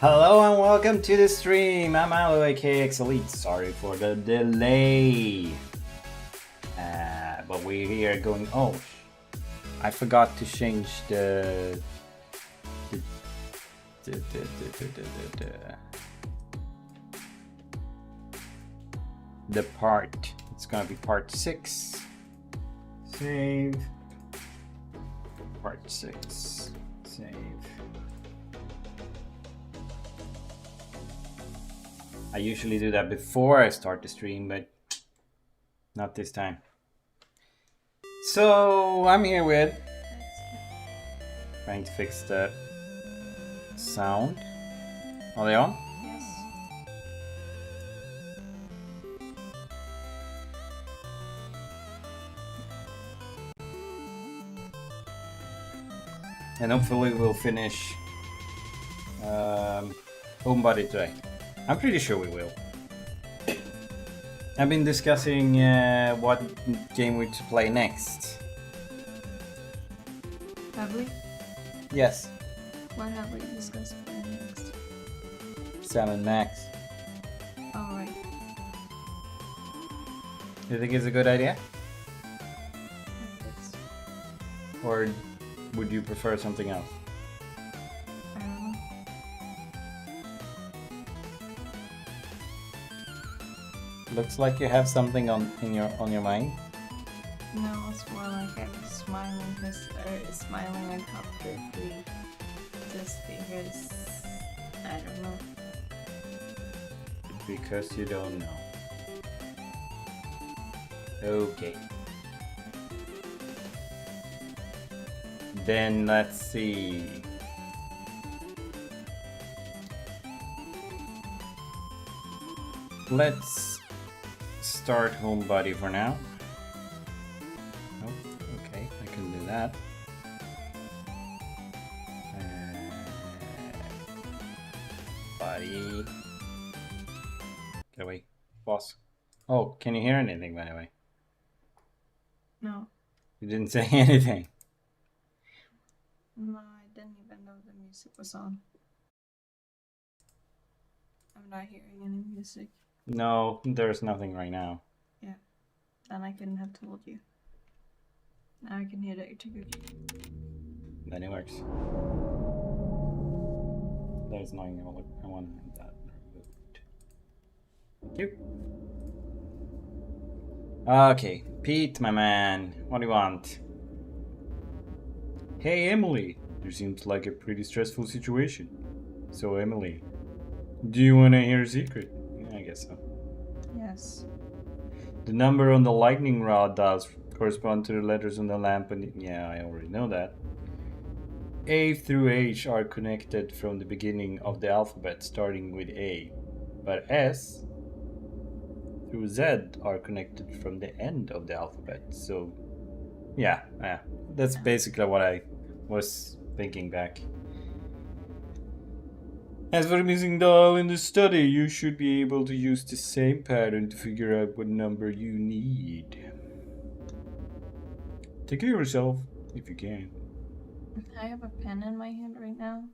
Hello and welcome to the stream. I'm Alo aka Elite. Sorry for the delay. But we are going. Oh, I forgot to change the part. It's gonna be part 6. Save. Part 6. Save. I usually do that before I start the stream, but not this time. So I'm here with trying to fix the sound. Are they on? Yes. And hopefully we'll finish Homebody today. I'm pretty sure we will. I've been discussing what game we should play next. Have we? Yes, What have we discussed playing next? Sam and Max. Alright. Do you think it's a good idea? Or would you prefer something else? I don't know. Looks like you have something on your mind. No, it's more like I'm smiling smiling on top carefree just because I don't know. Because you don't know. Okay. Then let's see. Let's start Homebody for now. Oh, okay, I can do that. Body. Get away, boss. Oh, can you hear anything by the way? No. You didn't say anything. No, I didn't even know the music was on. I'm not hearing any music. No, there's nothing right now. Yeah. Then I couldn't have told you. Now I can hear that you're too good. Then it works. There's nothing I want that removed. Thank you. Okay, Pete, my man, what do you want? Hey, Emily. There seems like a pretty stressful situation. So, Emily, do you want to hear a secret? Yeah, I guess so. Yes. The number on the lightning rod does correspond to the letters on the lamp, and yeah, I already know that. A through H are connected from the beginning of the alphabet, starting with A, but S through Z are connected from the end of the alphabet. So, yeah, that's basically what I was thinking back. As for the missing doll in the study, you should be able to use the same pattern to figure out what number you need. Take care of yourself, if you can. I have a pen in my hand right now.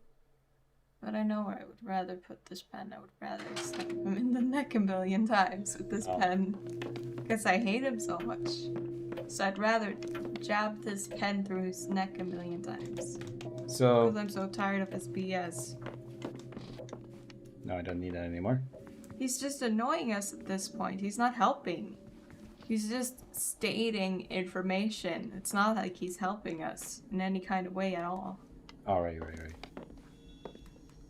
But I know where I would rather put this pen. I would rather stab him in the neck a million times with this pen. Because I hate him so much. So I'd rather jab this pen through his neck a million times. So... Because I'm so tired of his BS. No, I don't need that anymore. He's just annoying us at this point. He's not helping. He's just stating information. It's not like he's helping us in any kind of way at all. Alright.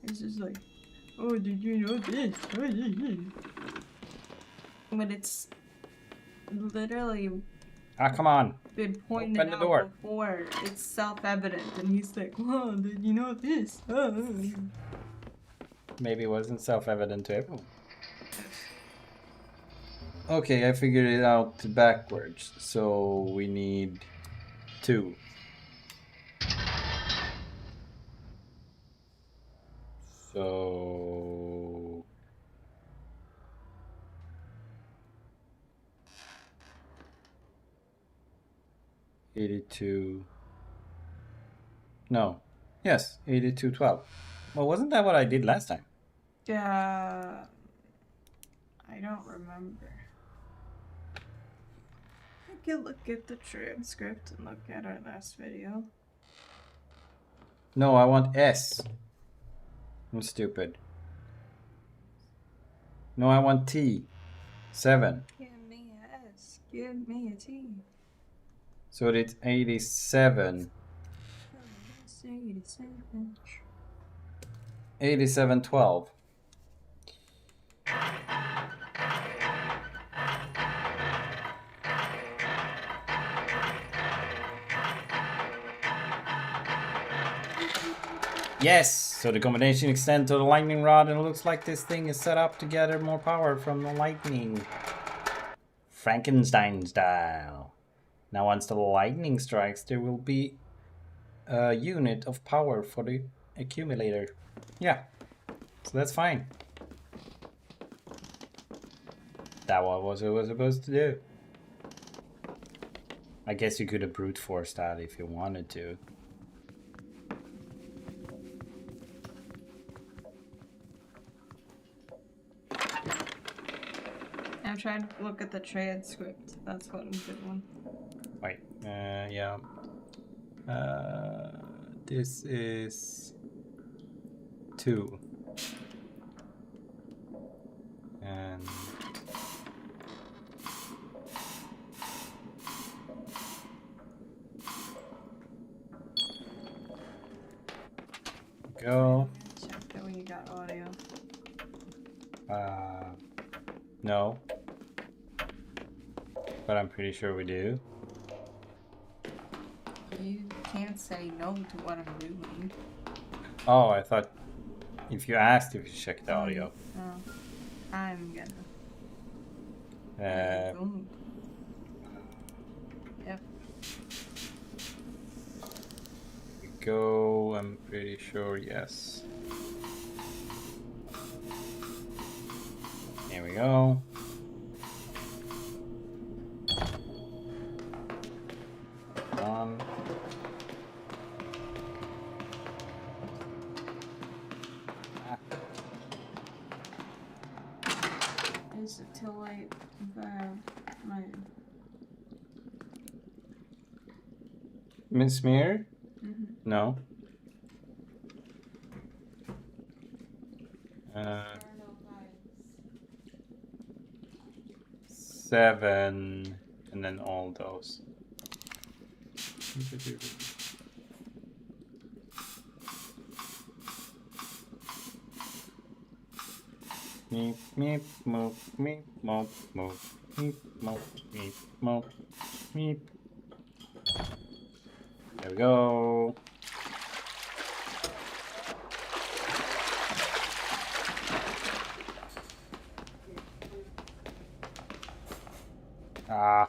It's just like, oh, did you know this? But it's literally come on. been pointed Open the out door. before. It's self-evident, and he's like, oh, did you know this? Oh. Maybe it wasn't self-evident to everyone. Okay, I figured it out backwards. So we need 2. So... $82... No. Yes, 82.12. Well, wasn't that what I did last time? Yeah. I don't remember. I could look at the transcript and look at our last video. No, I want S. I'm stupid. No, I want T. 7. Give me a S. Give me a T. So it's 87. 8712. Yes! So the combination extends to the lightning rod, and it looks like this thing is set up to gather more power from the lightning. Frankenstein style. Now once the lightning strikes, there will be a unit of power for the accumulator. Yeah, so that's fine. That was what it was supposed to do. I guess you could have brute forced that if you wanted to. I'm trying to look at the transcript. That's what I'm doing. Wait, yeah. This is 2. And go. Check that we got audio. No. But I'm pretty sure we do. You can't say no to what I'm doing. Oh, I thought if you asked if you check the audio. Oh, I'm gonna. Yep. Go, I'm pretty sure, yes. Here we go. On. Is it too late if I have my... Miss Smear? Mm-hmm. No. 7, and then all those. Meep, meep, moop, meep, moop, moop, meep, moop, meep, moop, meep. There we go. Ah.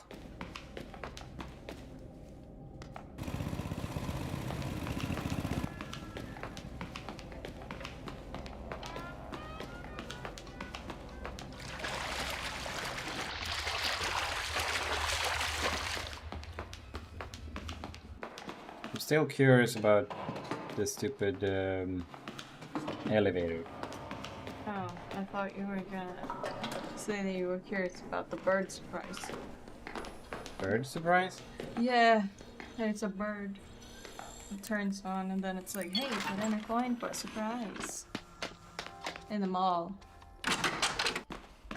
I'm still curious about the stupid elevator. Oh, I thought you were gonna say that you were curious about the bird surprise. Bird surprise? Yeah, it's a bird. It turns on and then it's like, hey, put in a coin for a surprise. In the mall.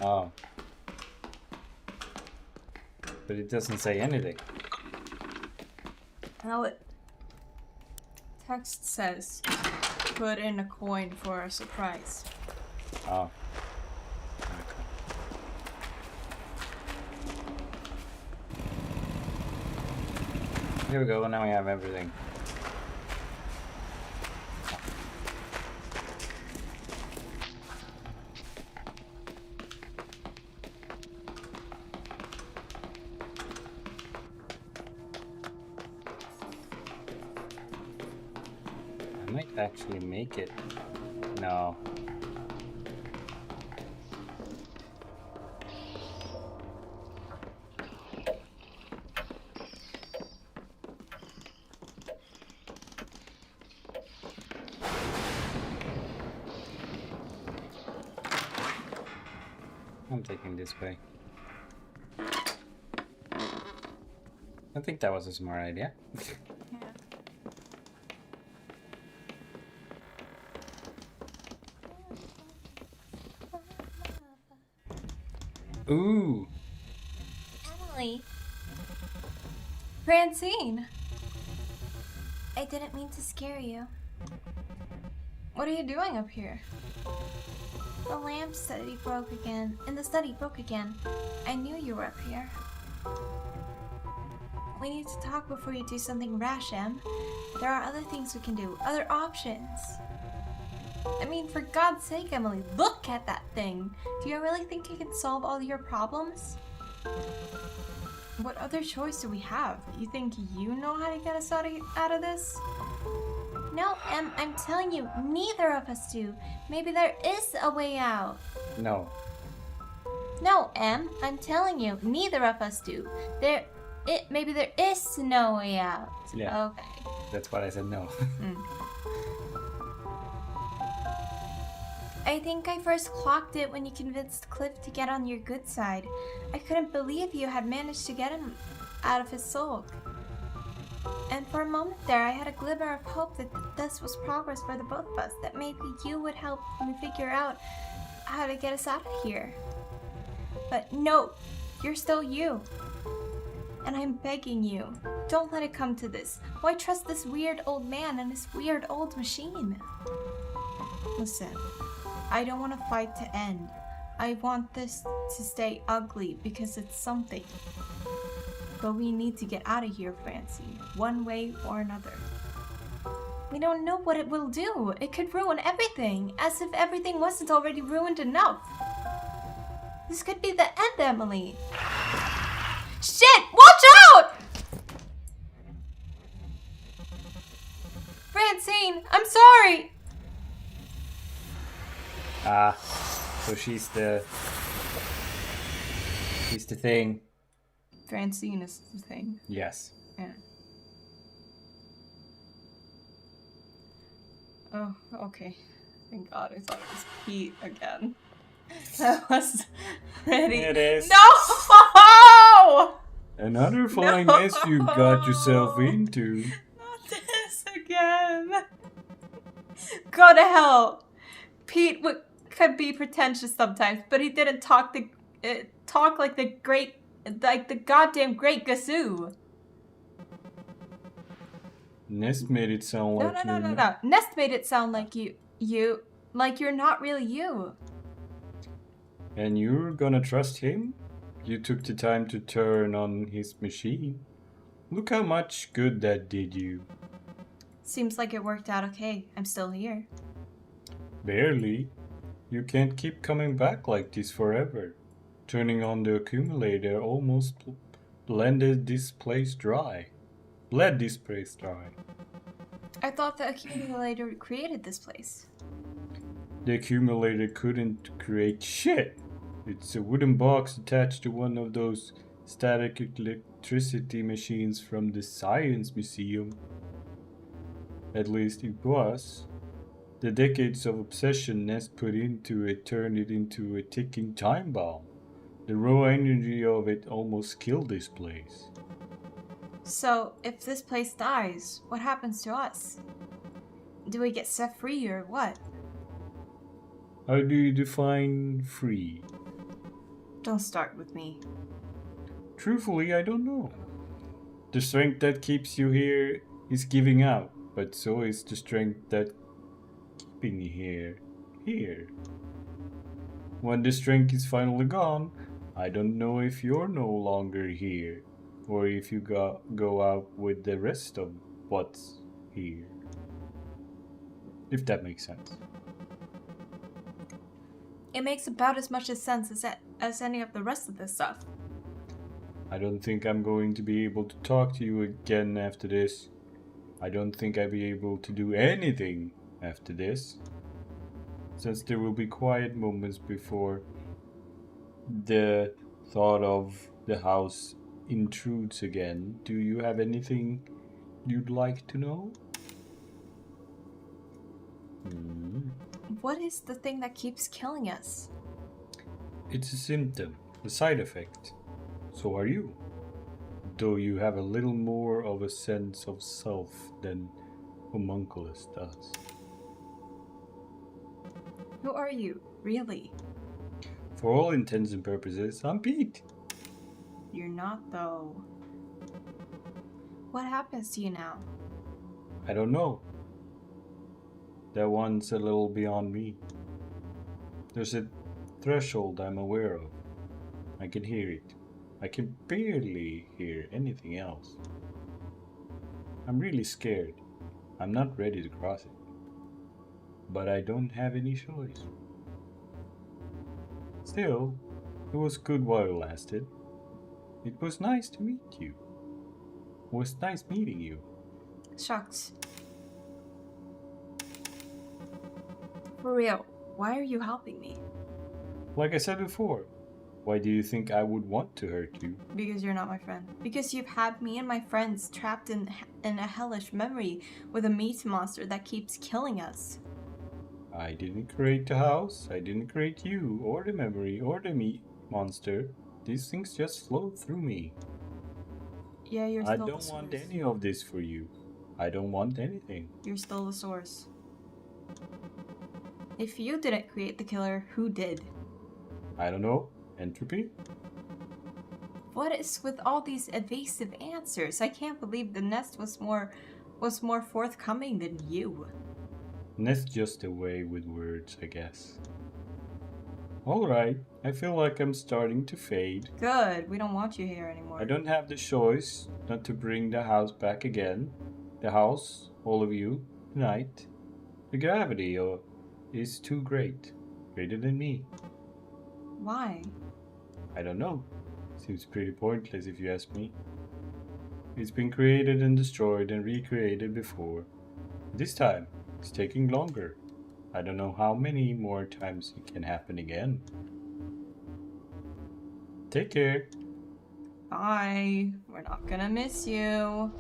Oh. But it doesn't say anything. Now it text says, put in a coin for a surprise. Oh. Here we go, now we have everything. I might actually make it. No. I'm taking this way. I think that was a smart idea. Yeah. Ooh! Emily. Francine. I didn't mean to scare you. What are you doing up here? The lamp study broke again, and the study broke again. I knew you were up here. We need to talk before you do something rash, Em. There are other things we can do, other options. I mean, for God's sake, Emily, look at that thing. Do you really think you can solve all your problems? What other choice do we have? You think you know how to get us out of this? No, Em, I'm telling you, neither of us do. Maybe there is a way out. No. No, Em, I'm telling you, neither of us do. Maybe there is no way out. Yeah. Okay. That's why I said no. I think I first clocked it when you convinced Cliff to get on your good side. I couldn't believe you had managed to get him out of his sulk. And for a moment there, I had a glimmer of hope that this was progress for the both of us, that maybe you would help me figure out how to get us out of here. But no, you're still you. And I'm begging you, don't let it come to this. Why trust this weird old man and this weird old machine? Listen, I don't want to fight to end. I want this to stay ugly because it's something. But we need to get out of here, Francie, one way or another. We don't know what it will do. It could ruin everything, as if everything wasn't already ruined enough. This could be the end, Emily. Shit! Watch out! Francine, I'm sorry! So she's the thing. Francine is the thing. Yes. Yeah. Oh, okay. Thank God, I thought it was Pete again. I was ready. It is. No! Another flying mess you got yourself into. Not this again. Go to hell. Pete could be pretentious sometimes, but he didn't talk like the goddamn great Gazoo. Nest made it sound like No. Nest made it sound like you, like you're not really you. And you're gonna trust him? You took the time to turn on his machine. Look how much good that did you. Seems like it worked out okay. I'm still here. Barely. You can't keep coming back like this forever. Turning on the accumulator almost bled this place dry. I thought the accumulator created this place. The accumulator couldn't create shit. It's a wooden box attached to one of those static electricity machines from the Science Museum. At least it was. The decades of obsession Nest put into it turned it into a ticking time bomb. The raw energy of it almost killed this place. So, if this place dies, what happens to us? Do we get set free or what? How do you define free? Don't start with me. Truthfully, I don't know. The strength that keeps you here is giving out, but so is the strength that keeping you here. When the strength is finally gone, I don't know if you're no longer here, or if you go out with the rest of what's here. If that makes sense. It makes about as much sense as any of the rest of this stuff. I don't think I'm going to be able to talk to you again after this. I don't think I'll be able to do anything after this. Since there will be quiet moments before the thought of the house intrudes again. Do you have anything you'd like to know? What is the thing that keeps killing us? It's a symptom, a side effect. So are you. Though you have a little more of a sense of self than Homunculus does. Who are you, really? For all intents and purposes, I'm Pete. You're not, though. What happens to you now? I don't know. That one's a little beyond me. There's a threshold I'm aware of. I can hear it. I can barely hear anything else. I'm really scared. I'm not ready to cross it. But I don't have any choice. Still, it was good while it lasted. It was nice to meet you. It was nice meeting you. Shucks. For real, why are you helping me? Like I said before, why do you think I would want to hurt you? Because you're not my friend. Because you've had me and my friends trapped in a hellish memory with a meat monster that keeps killing us. I didn't create the house, I didn't create you, or the memory, or the meat monster. These things just flow through me. Yeah, you're still I the don't source. want any of this for you. I don't want anything. You're still the source. If you didn't create the killer, who did? I don't know. Entropy? What is with all these evasive answers? I can't believe the nest was more forthcoming than you. And that's just a way with words, I guess. Alright, I feel like I'm starting to fade. Good, we don't want you here anymore. I don't have the choice not to bring the house back again. The house, all of you, tonight. The gravity is too great. Greater than me. Why? I don't know. Seems pretty pointless if you ask me. It's been created and destroyed and recreated before. This time, it's taking longer. I don't know how many more times it can happen again. Take care. Bye. We're not gonna miss you.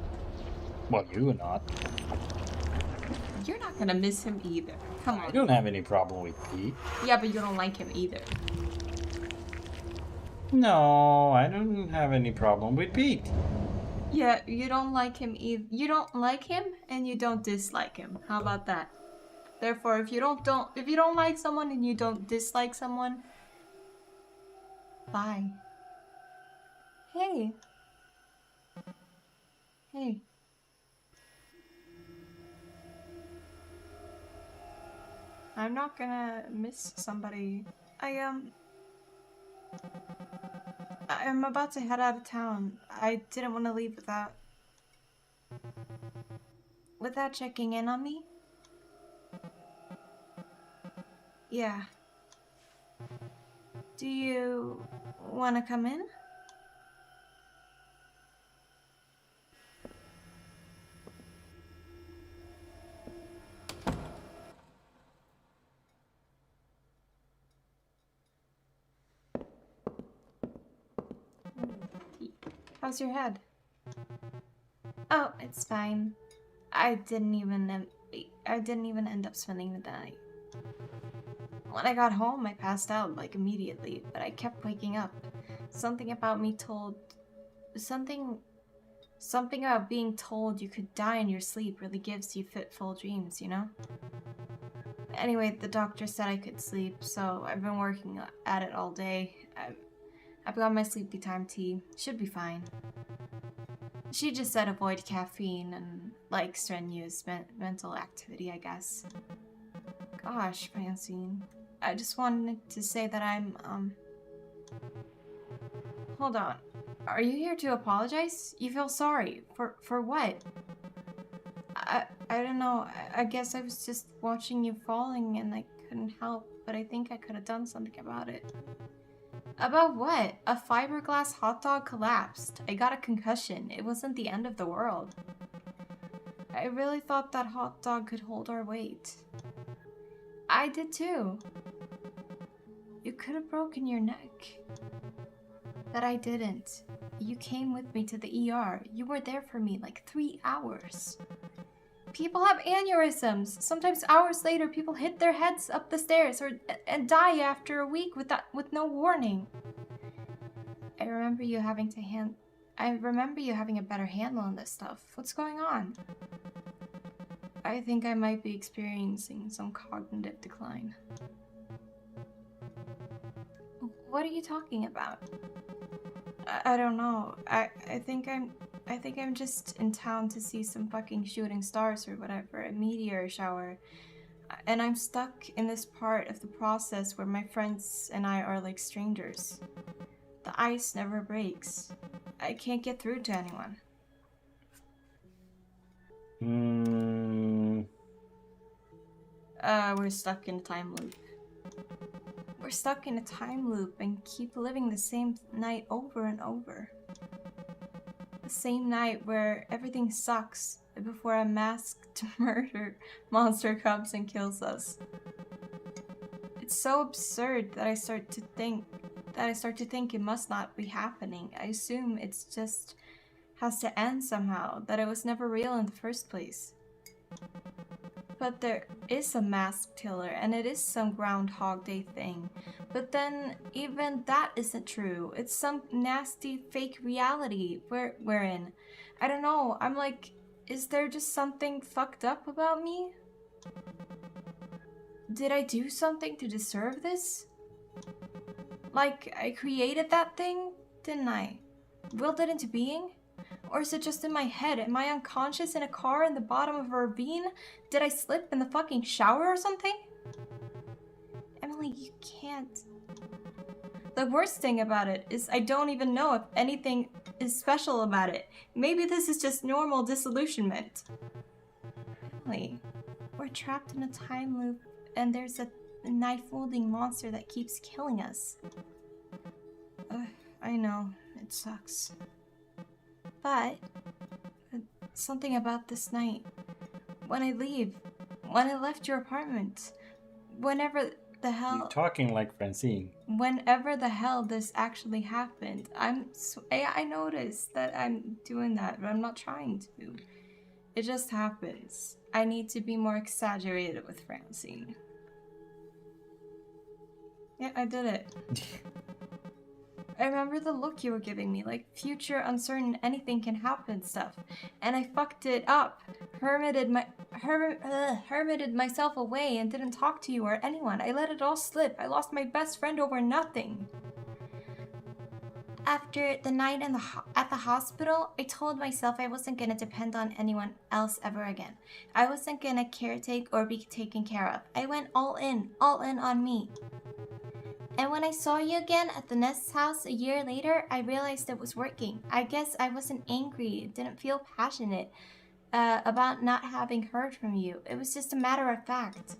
Well, you are not. You're not gonna miss him either. Come I on. don't have any problem with Pete. Yeah, but you don't like him either. No, I don't have any problem with Pete. Yeah, you don't like him either. You don't like him and you don't dislike him. How about that? Therefore, if you don't like someone and you don't dislike someone, bye. Hey. Hey. I'm not gonna miss somebody. I'm about to head out of town. I didn't want to leave without checking in on me. Yeah. Do you want to come in? How's your head? Oh, it's fine. I didn't even end up spending the night. When I got home, I passed out like immediately, but I kept waking up. Something about being told you could die in your sleep really gives you fitful dreams, you know? Anyway, the doctor said I could sleep, so I've been working at it all day. I've got my sleepy time tea. Should be fine. She just said avoid caffeine and like strenuous mental activity, I guess. Gosh, Francine. I just wanted to say that I'm, Hold on. Are you here to apologize? You feel sorry. For what? I don't know. I guess I was just watching you falling and I couldn't help, but I think I could have done something about it. About what? A fiberglass hot dog collapsed. I got a concussion. It wasn't the end of the world. I really thought that hot dog could hold our weight. I did too. You could have broken your neck. But I didn't. You came with me to the ER. You were there for me like 3 hours. People have aneurysms. Sometimes hours later, people hit their heads up the stairs and die after a week with no warning. I remember you having a better handle on this stuff. What's going on? I think I might be experiencing some cognitive decline. What are you talking about? I don't know. I think I'm just in town to see some fucking shooting stars or whatever, a meteor shower. And I'm stuck in this part of the process where my friends and I are like strangers. The ice never breaks. I can't get through to anyone. We're stuck in a time loop. We're stuck in a time loop and keep living the same night over and over. The same night where everything sucks before a masked murder monster comes and kills us. It's so absurd that I start to think it must not be happening. I assume it's just has to end somehow, that it was never real in the first place. But there is a masked killer, and it is some Groundhog Day thing. But then, even that isn't true. It's some nasty fake reality we're in. I don't know, I'm like, is there just something fucked up about me? Did I do something to deserve this? Like, I created that thing, didn't I? Willed it into being? Or is it just in my head? Am I unconscious in a car in the bottom of a ravine? Did I slip in the fucking shower or something? Emily, you can't. The worst thing about it is I don't even know if anything is special about it. Maybe this is just normal disillusionment. Emily, we're trapped in a time loop and there's a knife-wielding monster that keeps killing us. I know, it sucks. But something about this night, when I left your apartment, whenever the hell... You're talking like Francine. Whenever the hell this actually happened, I noticed that I'm doing that, but I'm not trying to. It just happens. I need to be more exaggerated with Francine. Yeah, I did it. I remember the look you were giving me, like future uncertain anything can happen stuff. And I fucked it up. Hermited myself away and didn't talk to you or anyone. I let it all slip. I lost my best friend over nothing. After the night at the hospital, I told myself I wasn't gonna depend on anyone else ever again. I wasn't gonna caretake or be taken care of. I went all in on me. And when I saw you again at the Nest's house a year later, I realized it was working. I guess I wasn't angry, didn't feel passionate about not having heard from you. It was just a matter of fact.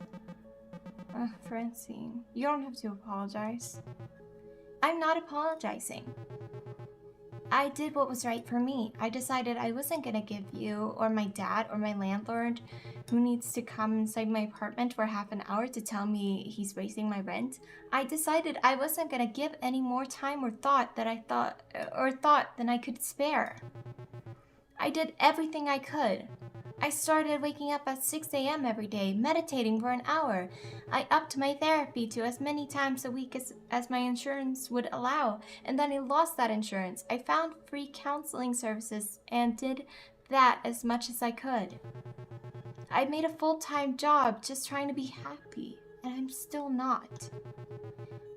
Francine, you don't have to apologize. I'm not apologizing. I did what was right for me. I decided I wasn't gonna give you, or my dad, or my landlord, who needs to come inside my apartment for half an hour to tell me he's raising my rent. I decided I wasn't gonna give any more time or thought than I could spare. I did everything I could. I started waking up at 6 a.m. every day, meditating for an hour. I upped my therapy to as many times a week as my insurance would allow, and then I lost that insurance. I found free counseling services and did that as much as I could. I made a full-time job just trying to be happy, and I'm still not.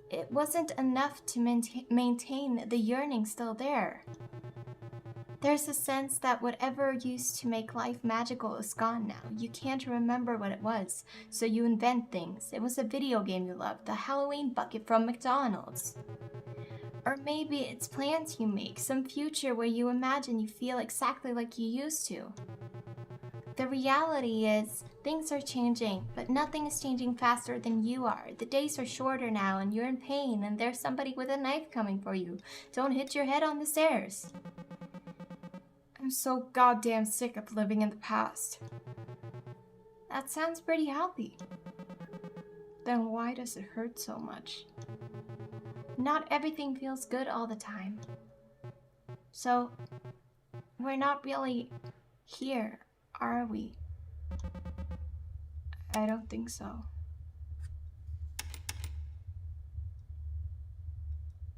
It wasn't enough to maintain the yearning still there. There's a sense that whatever used to make life magical is gone now. You can't remember what it was, so you invent things. It was a video game you loved, the Halloween bucket from McDonald's. Or maybe it's plans you make, some future where you imagine you feel exactly like you used to. The reality is, things are changing, but nothing is changing faster than you are. The days are shorter now, and you're in pain, and there's somebody with a knife coming for you. Don't hit your head on the stairs. I'm so goddamn sick of living in the past. That sounds pretty healthy. Then why does it hurt so much? Not everything feels good all the time. So, we're not really here, are we? I don't think so.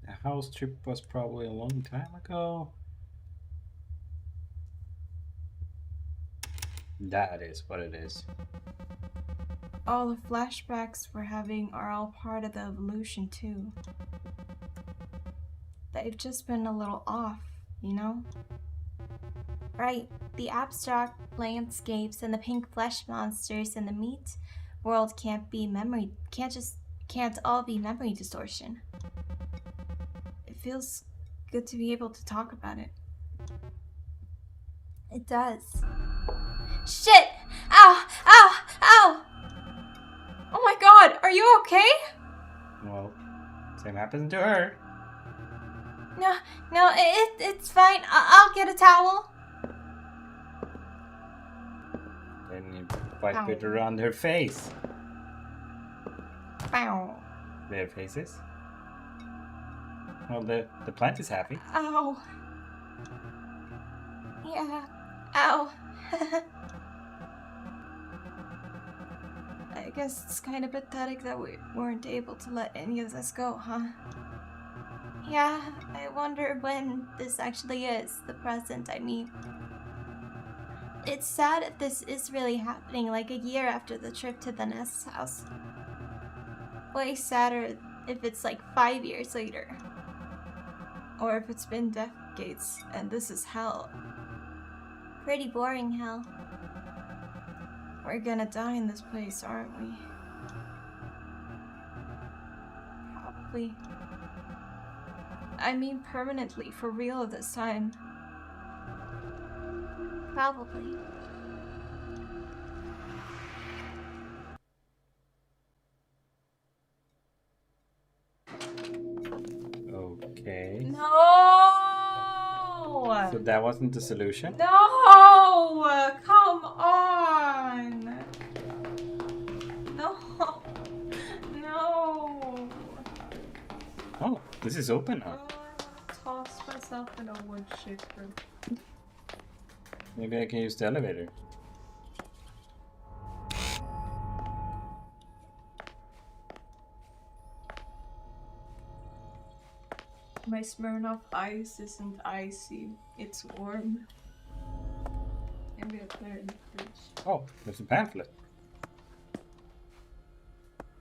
The house trip was probably a long time ago. That is what it is. All the flashbacks we're having are all part of the evolution, too. They've just been a little off, you know? Right. The abstract landscapes and the pink flesh monsters and the meat world can't all be memory distortion. It feels good to be able to talk about it. It does. Shit! Ow! Ow! Ow! Oh my god, are you okay? Well, same happened to her. No, it's fine. I'll get a towel. Then you wipe it around her face. Ow. Their faces. Well, the plant is happy. Ow. Yeah. Ow. I guess it's kind of pathetic that we weren't able to let any of this go, huh? Yeah, I wonder when this actually is. The present, I mean. It's sad if this is really happening, like a year after the trip to the Nest house. Way sadder if it's like 5 years later. Or if it's been decades and this is hell. Pretty boring hell. We're gonna die in this place, aren't we? Probably. I mean permanently, for real this time. Probably. Okay. No! So that wasn't the solution? No! Come on! No! No! Oh, this is open now. Toss myself in a wood chipper. Maybe I can use the elevator. My Smirnoff ice isn't icy, it's warm. Maybe I put it in the fridge. Oh, there's a pamphlet.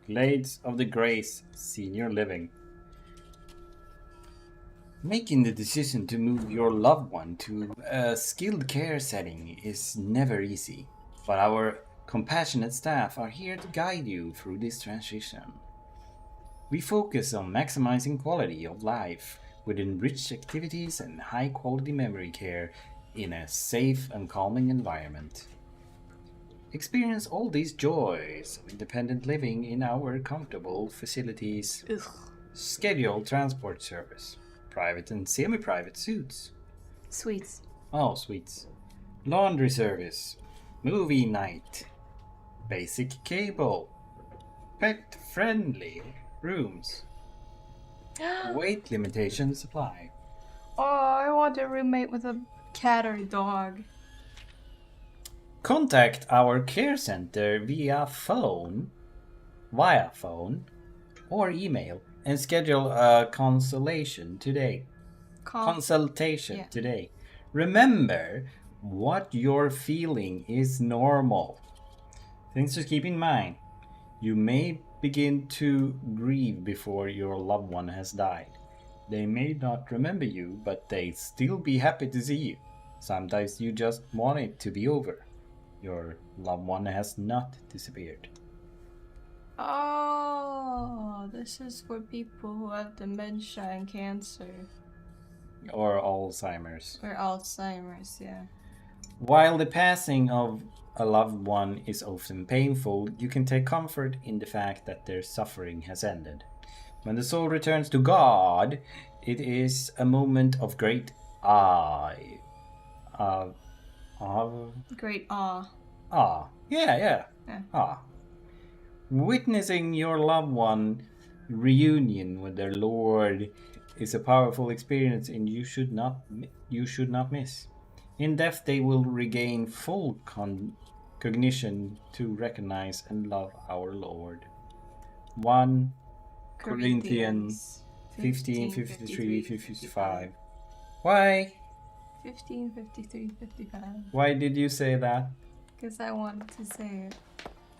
Glades of the Grace Senior Living. Making the decision to move your loved one to a skilled care setting is never easy, but our compassionate staff are here to guide you through this transition. We focus on maximizing quality of life with enriched activities and high-quality memory care in a safe and calming environment. Experience all these joys of independent living in our comfortable facilities. Ugh. Scheduled transport service. Private and semi-private suites. Sweets. Oh, suites. Laundry service. Movie night. Basic cable. Pet-friendly rooms. Weight limitations apply. Oh, I want a roommate with a cat or a dog. Contact our care center via phone, or email and schedule a consultation today. Yeah. Today. Remember, what you're feeling is normal. Things to keep in mind. You may begin to grieve before your loved one has died. They may not remember you, but they still be happy to see you. Sometimes you just want it to be over. Your loved one has not disappeared. Oh, this is for people who have dementia and cancer. Or Alzheimer's. Or Alzheimer's, yeah. While the passing of a loved one is often painful, you can take comfort in the fact that their suffering has ended. When the soul returns to God, it is a moment of great awe. Great awe. Yeah. Awe. Witnessing your loved one reunion with their Lord is a powerful experience, and you should not miss. In death, they will regain full cognition to recognize and love our Lord. 1 Corinthians 15, 53, 55. Why? 15, 53, 55. Why did you say that? Because I wanted to say it.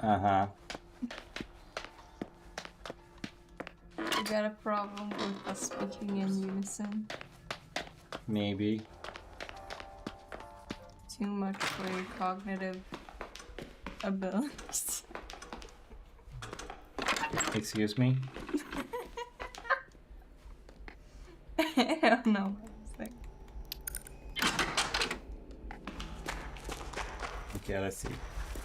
Uh-huh. You got a problem with us speaking in unison? Maybe. Too much for your cognitive abilities. Excuse me? I don't know what I was thinking. Okay, let's see.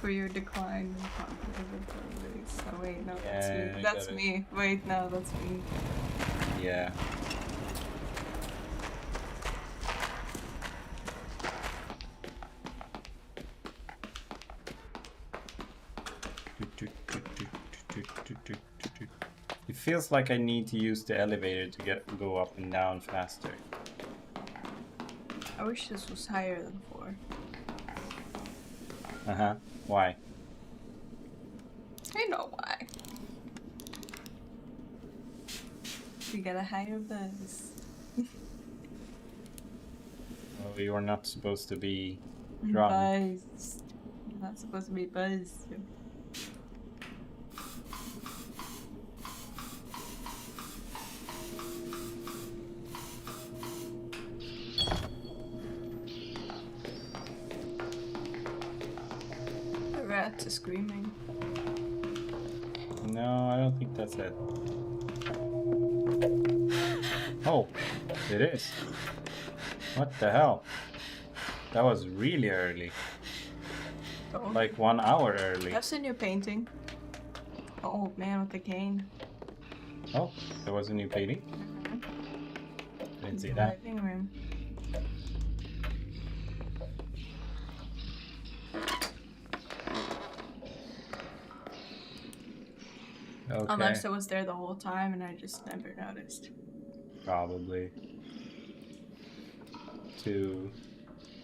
For your decline in cognitive abilities. Oh wait, no, Yeah, that's me. I That's got it. me. Wait, no, that's me. Yeah. It feels like I need to use the elevator to go up and down faster. I wish this was higher than 4. Uh-huh. Why? I know why. We got a higher buzz. Well, you are not supposed to be drunk. Buzz. You're not supposed to be buzzed. The rats are screaming. No, I don't think that's it. Oh, it is. What the hell? That was really early. Oh. Like 1 hour early. That's a new painting. Oh man with the cane. Oh, there was a new painting. Didn't see The that. living room. Okay. Unless it was there the whole time and I just never noticed. Probably. 2.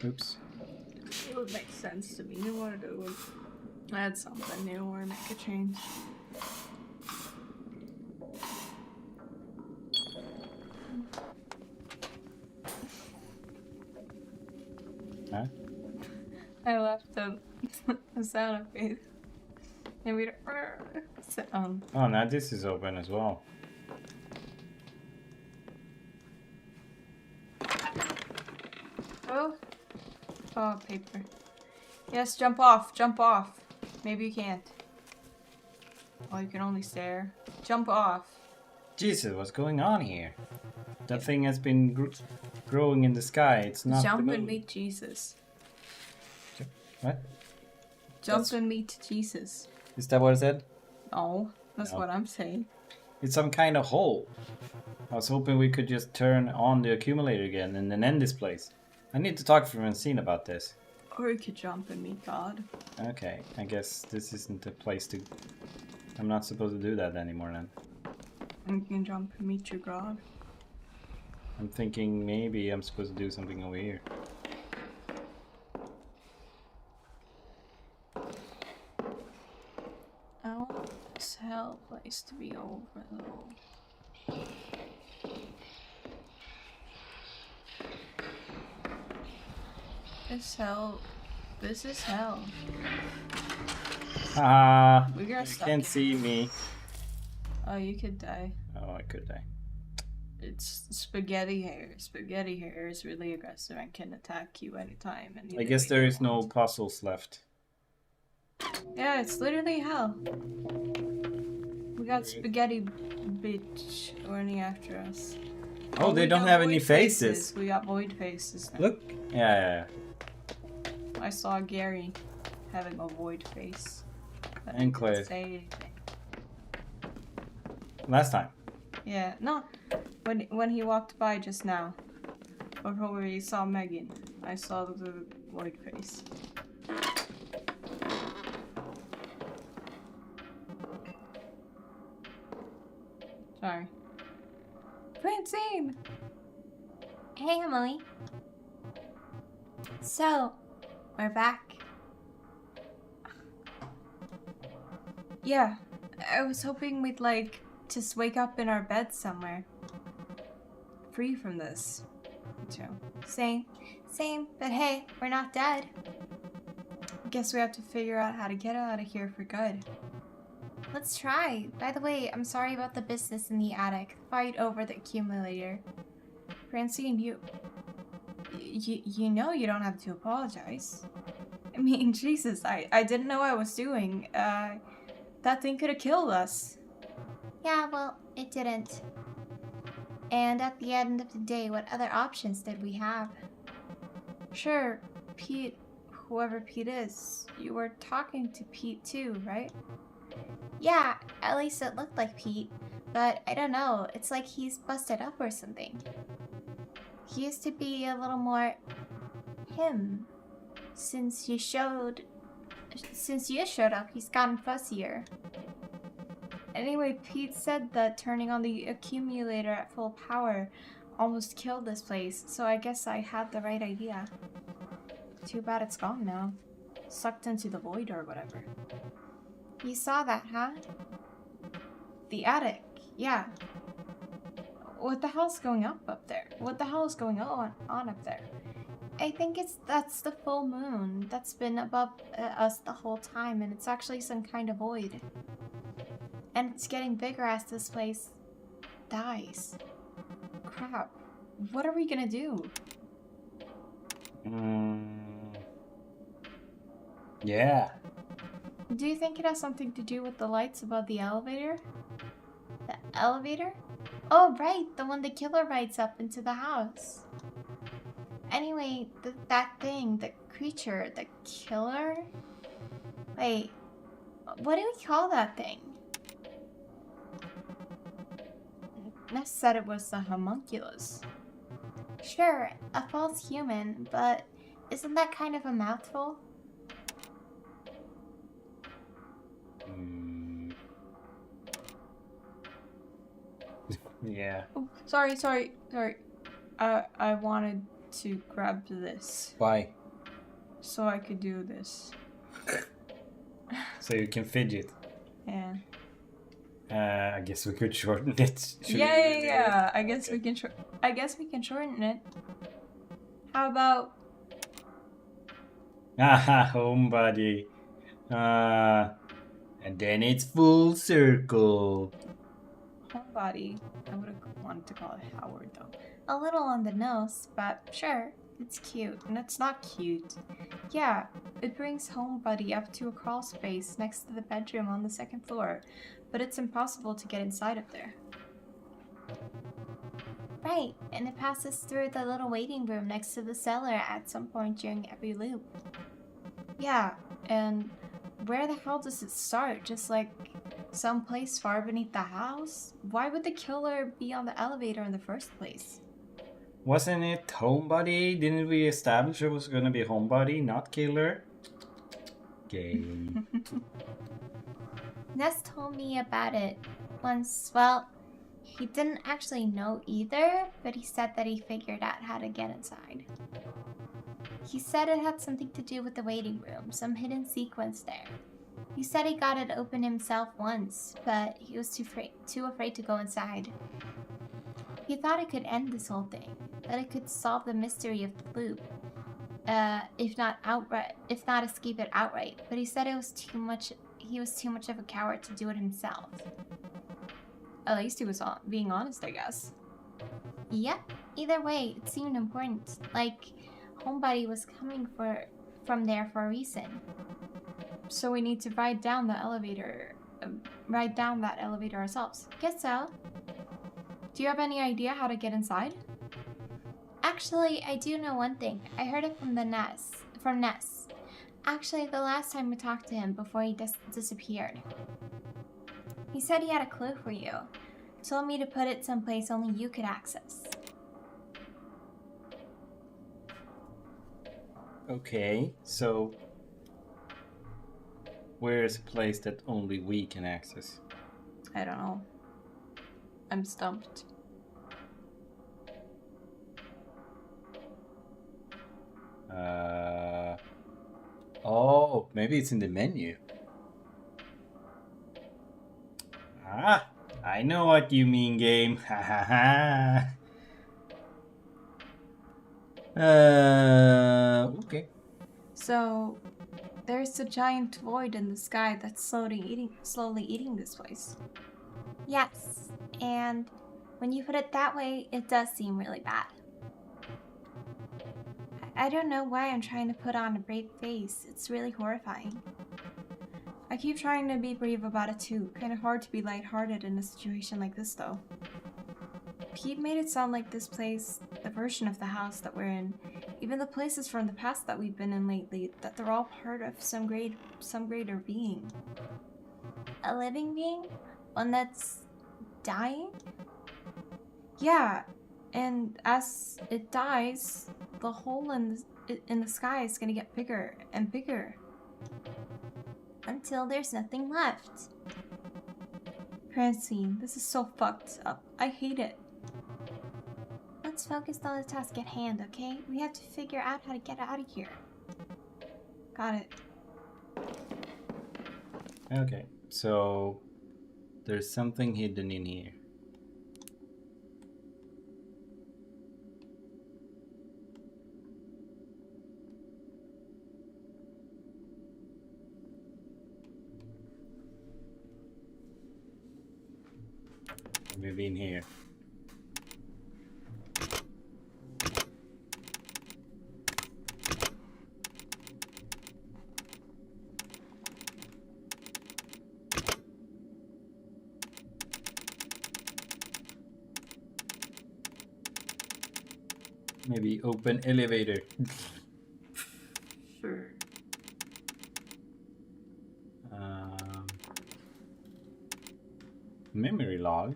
Oops. It would make sense to me. You wanted to add something new or make a change. Huh? I left the sound effect. And we sound. Oh, now this is open as well. Oh. Oh, paper. Yes, jump off. Jump off. Maybe you can't. Oh, you can only stare. Jump off. Jesus, what's going on here? That thing has been growing in the sky. It's not Jump the and moon. meet Jesus. What? Jump and meet Jesus. Is that what I said? No, that's No. what I'm saying. It's some kind of hole. I was hoping we could just turn on the accumulator again and then end this place. I need to talk to Francine about this. Or you could jump and meet God. Okay, I guess this isn't the place to... I'm not supposed to do that anymore then. And you can jump and meet your God. I'm thinking maybe I'm supposed to do something over here. I want this hell place to be over though. This is hell. Ah, We got you stuck can't in- see me. Oh, you could die. Oh, I could die. It's spaghetti hair. Spaghetti hair is really aggressive and can attack you anytime. And I guess there is no puzzles left. Yeah, it's literally hell. We got spaghetti bitch running after us. Oh, they we don't got have any void faces. We got void faces now. Look. Yeah. I saw Gary having a void face. But And he Claire. didn't say anything. Last time. Yeah, no. When he walked by just now, before we saw Megan, I saw the void face. Sorry. Francine! Hey, Emily. So, we're back. Yeah, I was hoping we'd, like, just wake up in our beds somewhere. Free from this. Too. Same. Same, but hey, we're not dead. Guess we have to figure out how to get out of here for good. Let's try. By the way, I'm sorry about the business in the attic. Fight over the accumulator. Francine, you know you don't have to apologize. I mean, Jesus, I didn't know what I was doing. That thing could have killed us. Yeah, well, it didn't. And at the end of the day, what other options did we have? Sure, Pete, whoever Pete is, you were talking to Pete too, right? Yeah, at least it looked like Pete. But I don't know, it's like he's busted up or something. He used to be a little more him. Since you showed up, he's gotten fussier. Anyway, Pete said that turning on the accumulator at full power almost killed this place, so I guess I had the right idea. Too bad it's gone now. Sucked into the void or whatever. You saw that, huh? The attic, yeah. What the hell's going up there? What the hell is going on up there? I think that's the full moon that's been above us the whole time, and it's actually some kind of void. And it's getting bigger as this place dies. Crap. What are we gonna do? Yeah. Do you think it has something to do with the lights above the elevator? The elevator? Oh, right, the one the killer rides up into the house. Anyway, that thing, the creature, the killer? Wait, what do we call that thing? Ness said it was the homunculus. Sure, a false human, but isn't that kind of a mouthful? Yeah. Oh, sorry. I wanted to grab this Why? so I could do this. So you can fidget. Yeah. I guess we could shorten it. Should we Yeah. really do it? I guess we can. I guess we can shorten it. How about? Haha, Homebody. And then it's full circle. Homebody. I would have wanted to call it Howard though. A little on the nose, but sure. It's cute, and it's not cute. Yeah, it brings Homebody up to a crawl space next to the bedroom on the second floor, but it's impossible to get inside of there. Right, and it passes through the little waiting room next to the cellar at some point during every loop. Yeah, and where the hell does it start? Just like someplace far beneath the house? Why would the killer be on the elevator in the first place? Wasn't it Homebody? Didn't we establish it was gonna be Homebody, not Killer? Game. Ness told me about it once. Well, he didn't actually know either, but he said that he figured out how to get inside. He said it had something to do with the waiting room, some hidden sequence there. He said he got it open himself once, but he was too afraid to go inside. He thought it could end this whole thing, that it could solve the mystery of the loop, if not escape it outright. But he said it was too much. He was too much of a coward to do it himself. At least he was being honest, I guess. Yep. Either way, it seemed important. Like Homebody was coming from there for a reason. So we need to ride down that elevator ourselves. Guess so. Do you have any idea how to get inside? Actually, I do know one thing. I heard it from Ness. Actually, the last time we talked to him before he disappeared. He said he had a clue for you. Told me to put it someplace only you could access. Okay, so where's a place that only we can access? I don't know. I'm stumped. Oh, maybe it's in the menu. Ah, I know what you mean, game. Ha ha ha. Okay. So, there's a giant void in the sky that's slowly eating this place. Yes, and when you put it that way, it does seem really bad. I don't know why I'm trying to put on a brave face. It's really horrifying. I keep trying to be brave about it too. Kind of hard to be lighthearted in a situation like this, though. Pete made it sound like this place, the version of the house that we're in, even the places from the past that we've been in lately, that they're all part of some greater being. A living being? One that's dying? Yeah, and as it dies, the hole in the sky is gonna get bigger and bigger. Until there's nothing left. Francine, this is so fucked up. I hate it. Let's focus on the task at hand, okay? We have to figure out how to get out of here. Got it. Okay, so there's something hidden in here. Maybe in here. Maybe open elevator. Sure. Memory log.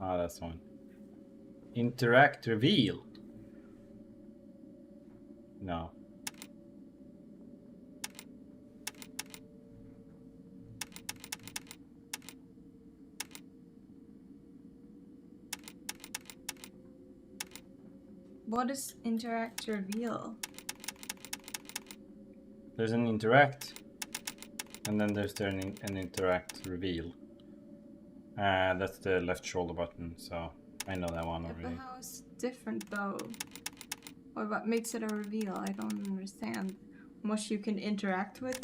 Ah, that's one. Interact reveal. No. What is interact reveal? There's an interact, and then there's an interact reveal. That's the left shoulder button, so I know that one Yeah, already. but how is it different though? What makes it a reveal? I don't understand. How much you can interact with?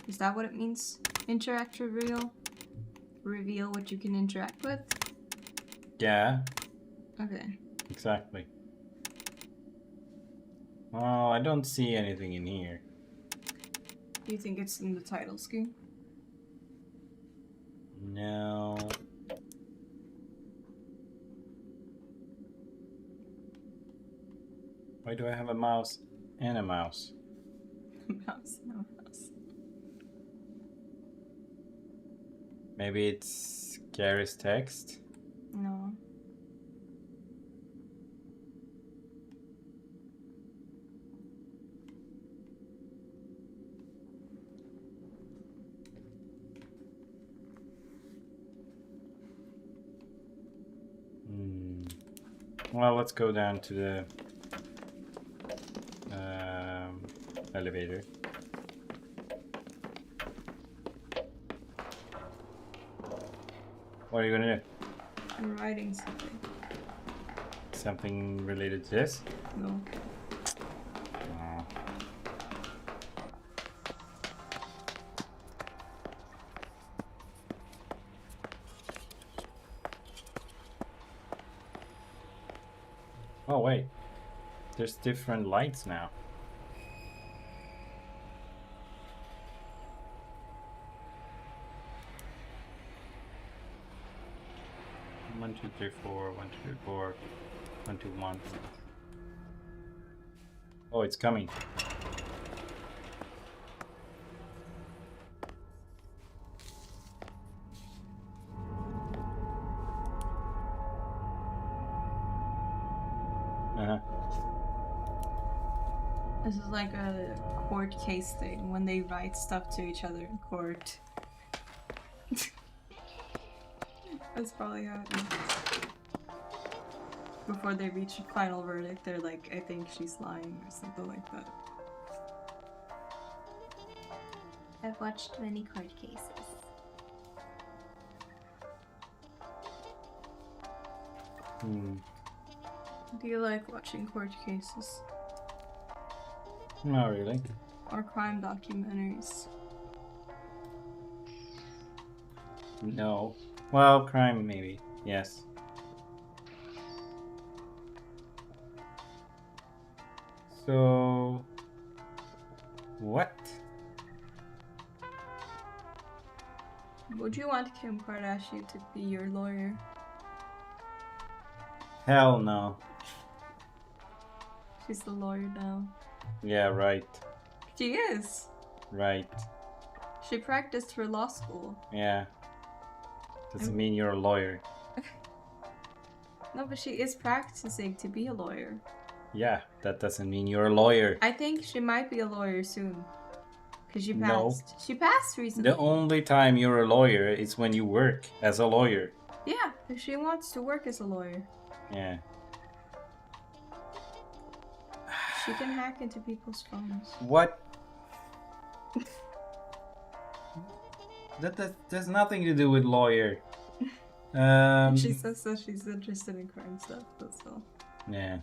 Is that what it means? Interact reveal? Reveal what you can interact with? Yeah, Okay. exactly. Oh, I don't see anything in here. Do you think it's in the title screen? No. Why do I have a mouse and a mouse? Mouse, no mouse. Maybe it's Gary's text? No. Well, let's go down to the elevator. What are you gonna do? I'm writing something. Something related to this? No. Oh. Oh wait, there's different lights now. One, two, three, four. 1, 2, 3, 4. 1, 2, 1. Oh, it's coming. This is like a court case thing when they write stuff to each other in court. That's probably how it is. Before they reach a final verdict, they're like, I think she's lying or something like that. I've watched many court cases. Do you like watching court cases? Not really. Or crime documentaries? No. Well, crime maybe. Yes. So... What? Would you want Kim Kardashian to be your lawyer? Hell no. She's the lawyer now. Yeah, right. She is! Right. She practiced for law school. Yeah. Doesn't mean you're a lawyer. No, but she is practicing to be a lawyer. Yeah, that doesn't mean you're a lawyer. I think she might be a lawyer soon. Because she No. passed. She passed recently. The only time you're a lawyer is when you work as a lawyer. Yeah, if she wants to work as a lawyer. Yeah. She can hack into people's phones. What? There's nothing to do with lawyer. She says that she's interested in crime stuff, that's all. Yeah.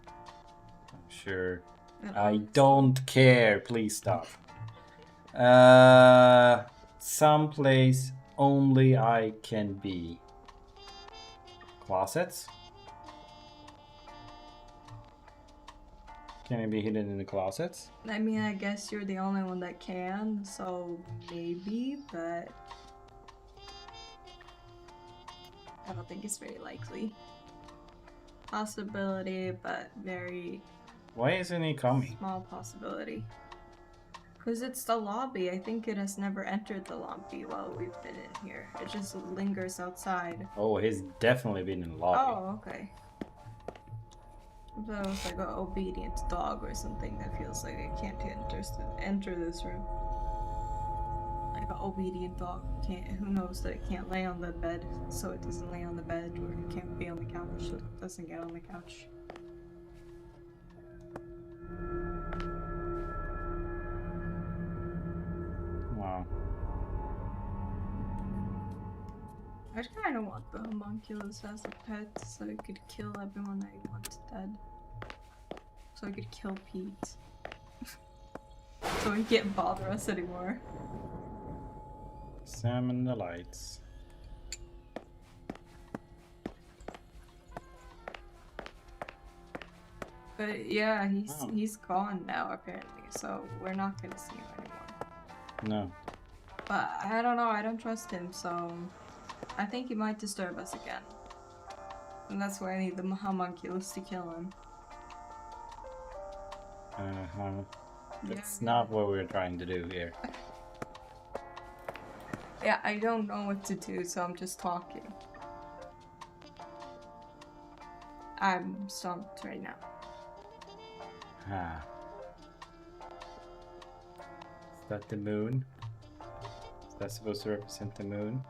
I'm sure. And I honestly- don't care. Please stop. Someplace only I can be. Closets? Can it be hidden in the closets? I mean, I guess you're the only one that can, so maybe, but I don't think it's very likely. Possibility, but very Why isn't he coming? small possibility. Because it's the lobby. I think it has never entered the lobby while we've been in here. It just lingers outside. Oh, he's definitely been in the lobby. Oh, okay. I thought it was like an obedient dog or something that feels like it can't enter this room. Like an obedient dog can't. Who knows that it can't lay on the bed, so it doesn't lay on the bed, or it can't be on the couch, so it doesn't get on the couch. Wow. I kind of want the homunculus as a pet, so I could kill everyone I want dead. So I could kill Pete. So he can't bother us anymore. Summon the lights. But yeah, Oh. he's gone now apparently, so we're not gonna see him anymore. No. But I don't know, I don't trust him, so I think he might disturb us again. And that's why I need the homunculus to kill him. Uh-huh. That's Yeah. not what we're trying to do here. Yeah, I don't know what to do, so I'm just talking. I'm stumped right now. Ah. Is that the moon? Is that supposed to represent the moon?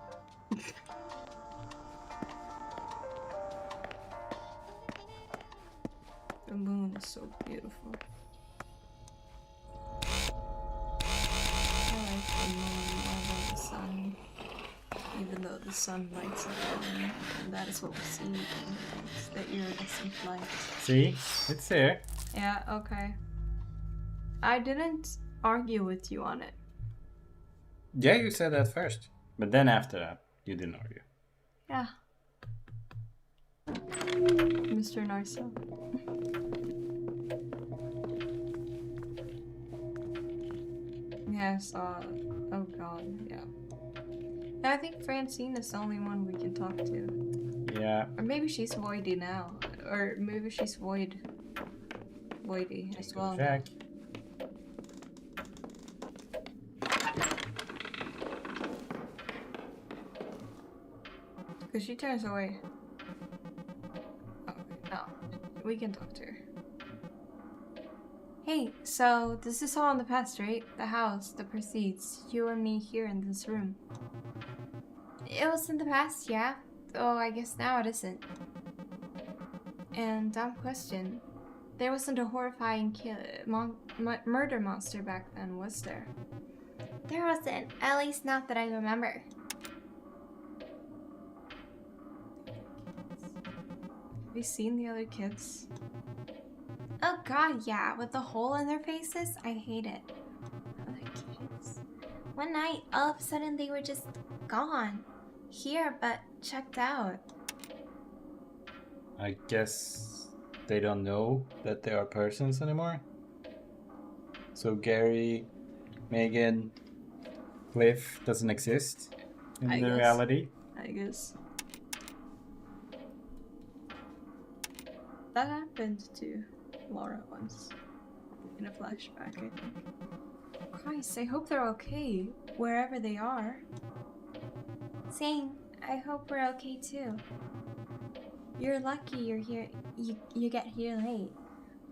The moon is so beautiful. I like the moon more than the sun. Even though the sun lights up the moon, and that is what we see in the iridescent light. See? It's there. Yeah, okay. I didn't argue with you on it. Yeah, you said that first. But then after that, you didn't argue. Yeah. Mr. Narso. Yeah, I saw. Oh god, yeah. Yeah, I think Francine is the only one we can talk to. Yeah. Or maybe she's voidy now. Or maybe she's voidy as Go well. check. Because she turns away. Oh, no. We can talk to her. Hey, so this is all in the past, right? The house, the proceeds, you and me here in this room. It was in the past, yeah. Oh, I guess now it isn't. And dumb question. There wasn't a horrifying murder monster back then, was there? There wasn't, at least not that I remember. Have you seen the other kids? Oh god, yeah, with the hole in their faces? I hate it. Other kids. One night, all of a sudden they were just gone. Here, but checked out. I guess they don't know that they are persons anymore. So Gary, Megan, Cliff doesn't exist in I the guess. reality. I guess. That happened to Laura once. In a flashback, I think. Christ, I hope they're okay, wherever they are. Same. I hope we're okay too. You're lucky you're here. You get here late.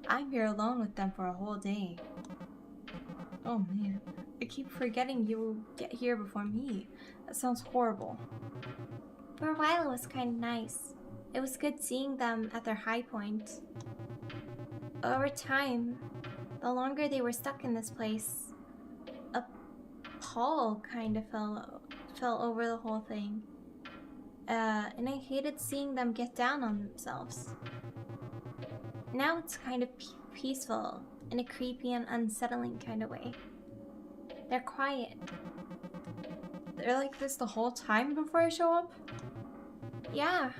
I'm here alone with them for a whole day. Oh man, I keep forgetting you get here before me. That sounds horrible. For a while it was kind of nice. It was good seeing them at their high point. Over time, the longer they were stuck in this place, a pall kind of fell over the whole thing. And I hated seeing them get down on themselves. Now it's kind of peaceful in a creepy and unsettling kind of way. They're quiet. They're like this the whole time before I show up? Yeah.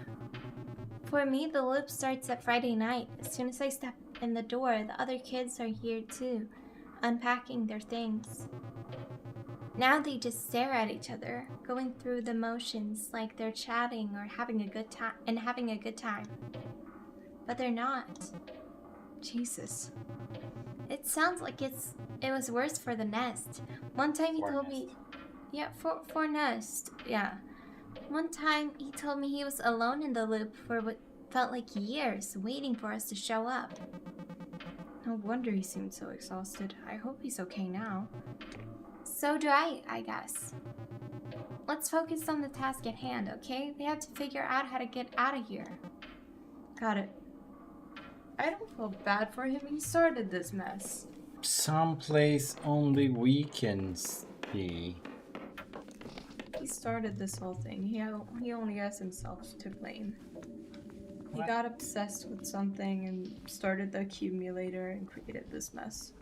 For me, the loop starts at Friday night. As soon as I step in the door, the other kids are here too, unpacking their things. Now they just stare at each other, going through the motions like they're chatting or having a good time. But they're not. Jesus. It sounds like it was worse for the nest. One time he For told Nest. me, yeah, for nest, yeah. One time he told me he was alone in the loop for what felt like years, waiting for us to show up. No wonder he seemed so exhausted. I hope he's okay now. So do I guess. Let's focus on the task at hand, okay? They have to figure out how to get out of here. Got it. I don't feel bad for him. He started this mess. Someplace only we can be. He started this whole thing. He only has himself to blame. He What? got obsessed with something and started the accumulator and created this mess.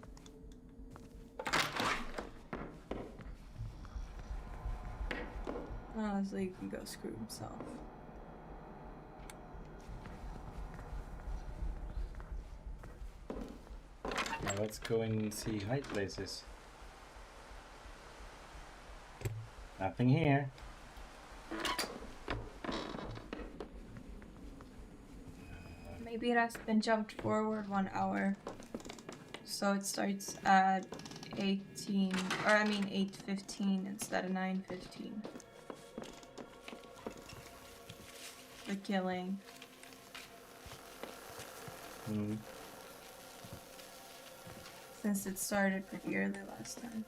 Honestly, he can go screw himself. Now let's go and see high places. Nothing here. Maybe it has been jumped forward 1 hour. So it starts at 8:15 instead of 9:15. The killing. Hmm. Since it started pretty early last time.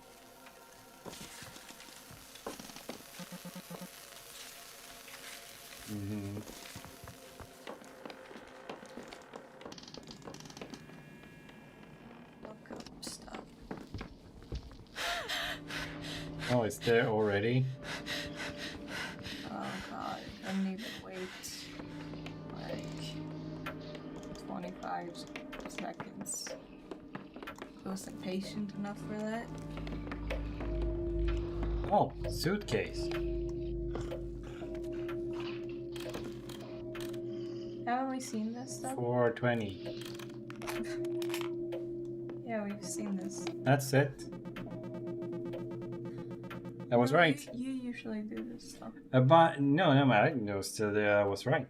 Mm-hmm. Look up stuff. Oh, it's there already? Oh god, I couldn't even wait. Like 25 seconds. I wasn't patient enough for that. Oh, suitcase. Haven't we seen this stuff? 420. Yeah, we've seen this. That's it. I was No, right. You usually do this stuff. No, I didn't know still that I was right.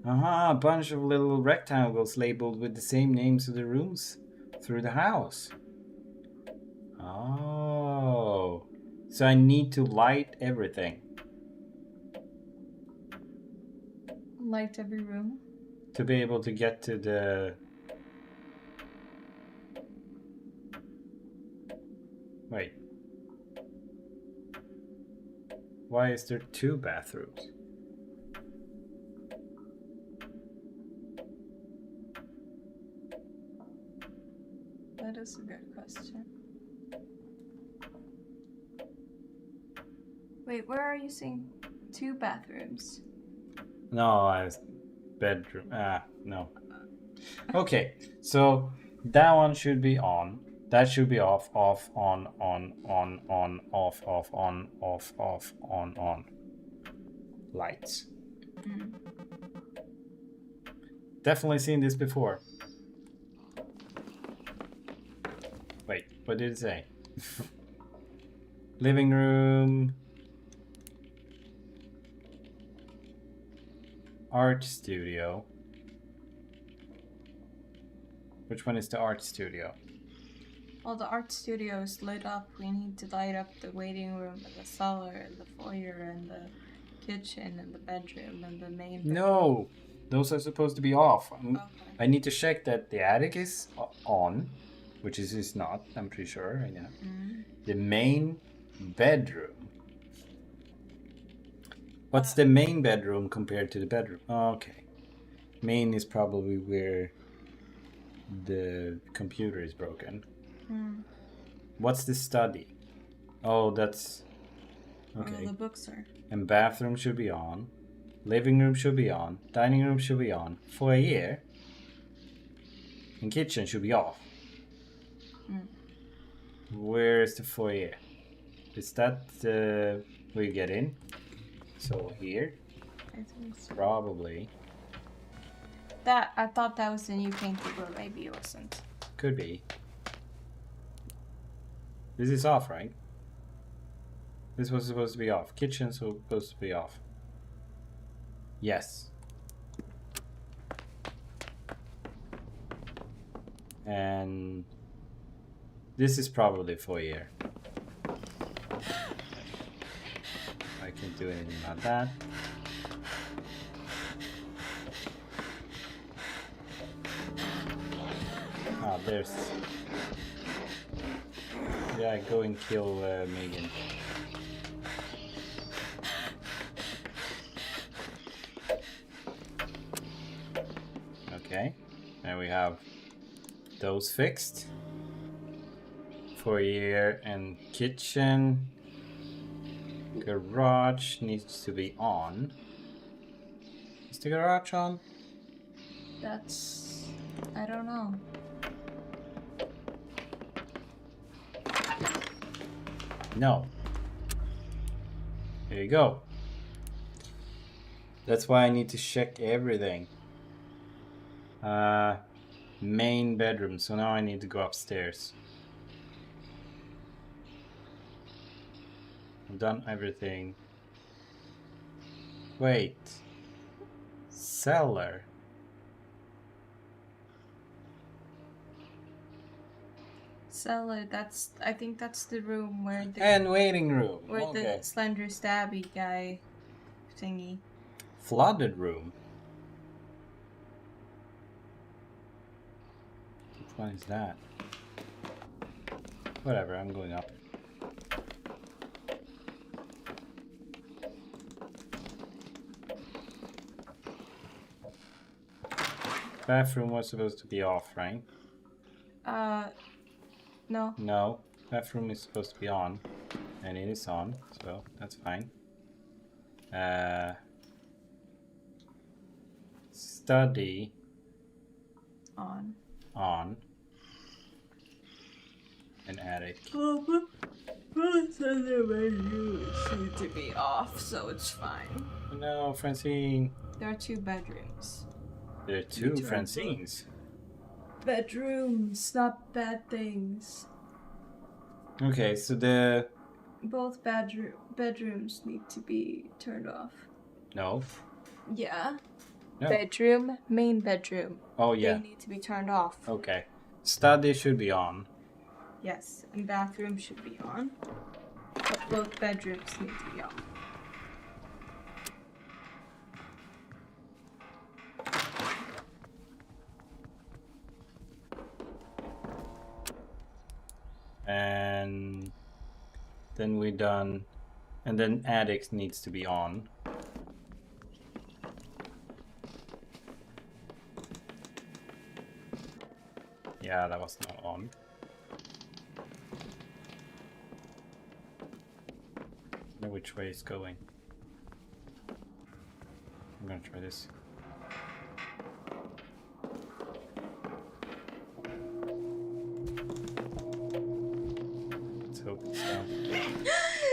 A bunch of little rectangles labeled with the same names of the rooms through the house. Oh. So I need to light everything Light every room. to be able to get to the... Wait. Why is there 2 bathrooms? That is a good question. Wait, where are you seeing 2 bathrooms? No, bedroom. Ah, no. Okay, so that one should be on. That should be off, off, on, off, off, on, on. Lights. Definitely seen this before. Wait, what did it say? Living room. Art studio. Which one is the art studio? Well, the art studio is lit up. We need to light up the waiting room and the cellar and the foyer and the kitchen and the bedroom and the main bedroom. No, those are supposed to be off. Okay. I need to check that the attic is on, which is not, I'm pretty sure right now. The main bedroom. What's the main bedroom compared to the bedroom? Okay. Main is probably where the computer is broken. What's the study? Oh, that's... Okay. Oh, the books are... And bathroom should be on. Living room should be on. Dining room should be on. Foyer and kitchen should be off. Where is the foyer? Is that where you get in? So here? I think so. Probably. I thought that was the new painted room. Maybe it wasn't. Could be. This is off, right? This was supposed to be off. Kitchen's supposed to be off. Yes. And this is probably foyer. I can't do anything about that. Ah, there's... Yeah, go and kill Megan. Okay, and we have those fixed. Foyer and kitchen. Garage needs to be on. Is the garage on? That's... I don't know. No. There you go. That's why I need to check everything. Main bedroom. So now I need to go upstairs. I've done everything. Wait. Cellar. Cellar, I think that's the room where the... And waiting room. Where Okay. the slender stabby guy thingy. Flooded room. Which one is that? Whatever, I'm going up. Bathroom was supposed to be off, right? No. No, bathroom is supposed to be on, and it is on, so that's fine. Study On. and attic. Oh, but the bedrooms need to be off, so it's fine. No, Francine. There are 2 bedrooms. There are 2 Francines. Bedrooms, not bad things. Okay, so the... Both bedrooms need to be turned off. No. Yeah. No. Bedroom, main bedroom. Oh, yeah. They need to be turned off. Okay. Study should be on. Yes, and bathroom should be on. But both bedrooms need to be on. And then we done, and then attic needs to be on. Yeah, that was not on. I know which way it's going. I'm gonna try this.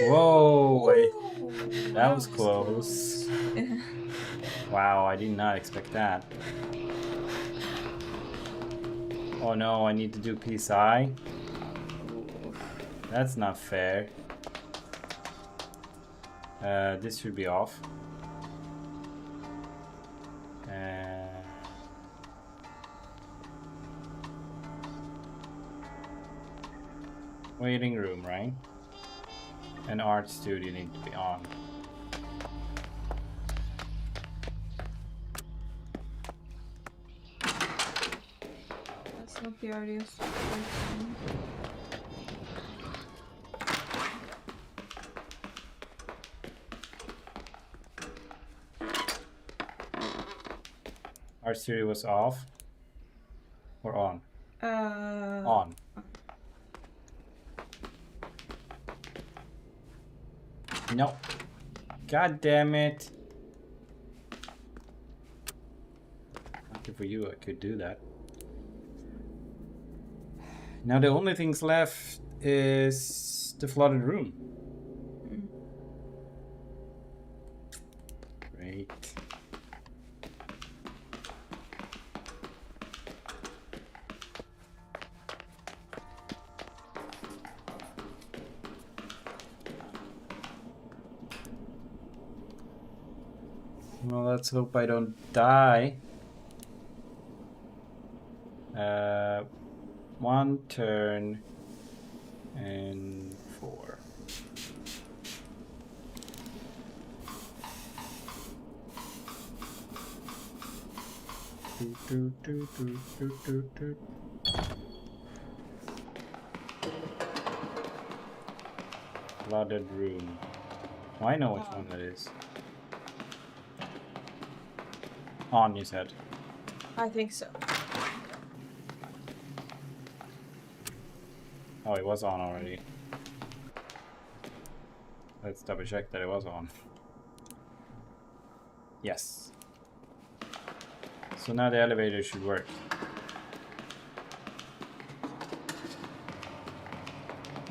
Whoa, wait. Ooh, That was close. Wow, I did not expect that. Oh no, I need to do PSI? That's not fair. This should be off. Waiting room, right? And art studio need to be on. Let's hope the audio is working. Art studio was off or on? On. No. God damn it. Lucky for you, I could do that. Now the only things left is the flooded room. Great. Well, let's hope I don't die. 1 turn and 4. Flooded room. Oh, I know which one that is. On, you said. I think so. Oh, it was on already. Let's double check that it was on. Yes. So now the elevator should work.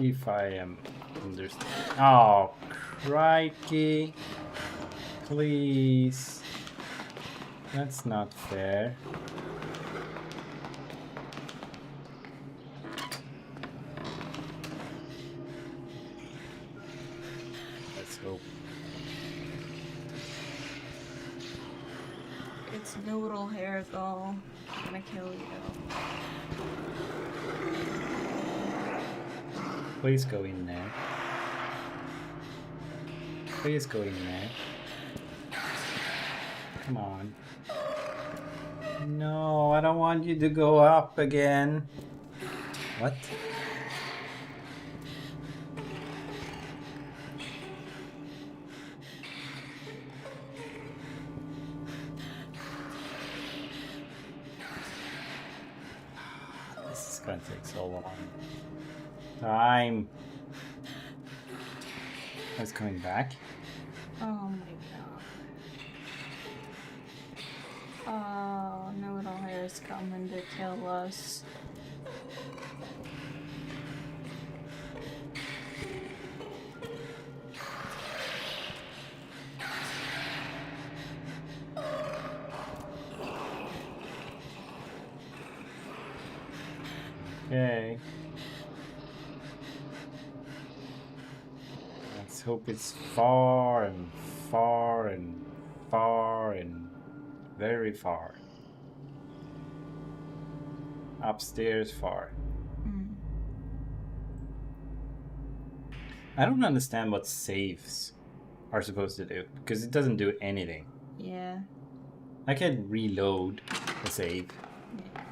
If I am understanding. Oh, crikey. Please. That's not fair. Let's hope. It's noodle hair though. I'm gonna kill you. Please go in there. Please go in there. Come on. No, I don't want you to go up again. What? This is gonna take so long. Time. It's coming back. Oh my god. Oh, noodle hair is coming to kill us. Okay. Let's hope it's far and far and far and very far. Upstairs far. I don't understand what saves are supposed to do, because it doesn't do anything. Yeah. I can reload the save. Yeah.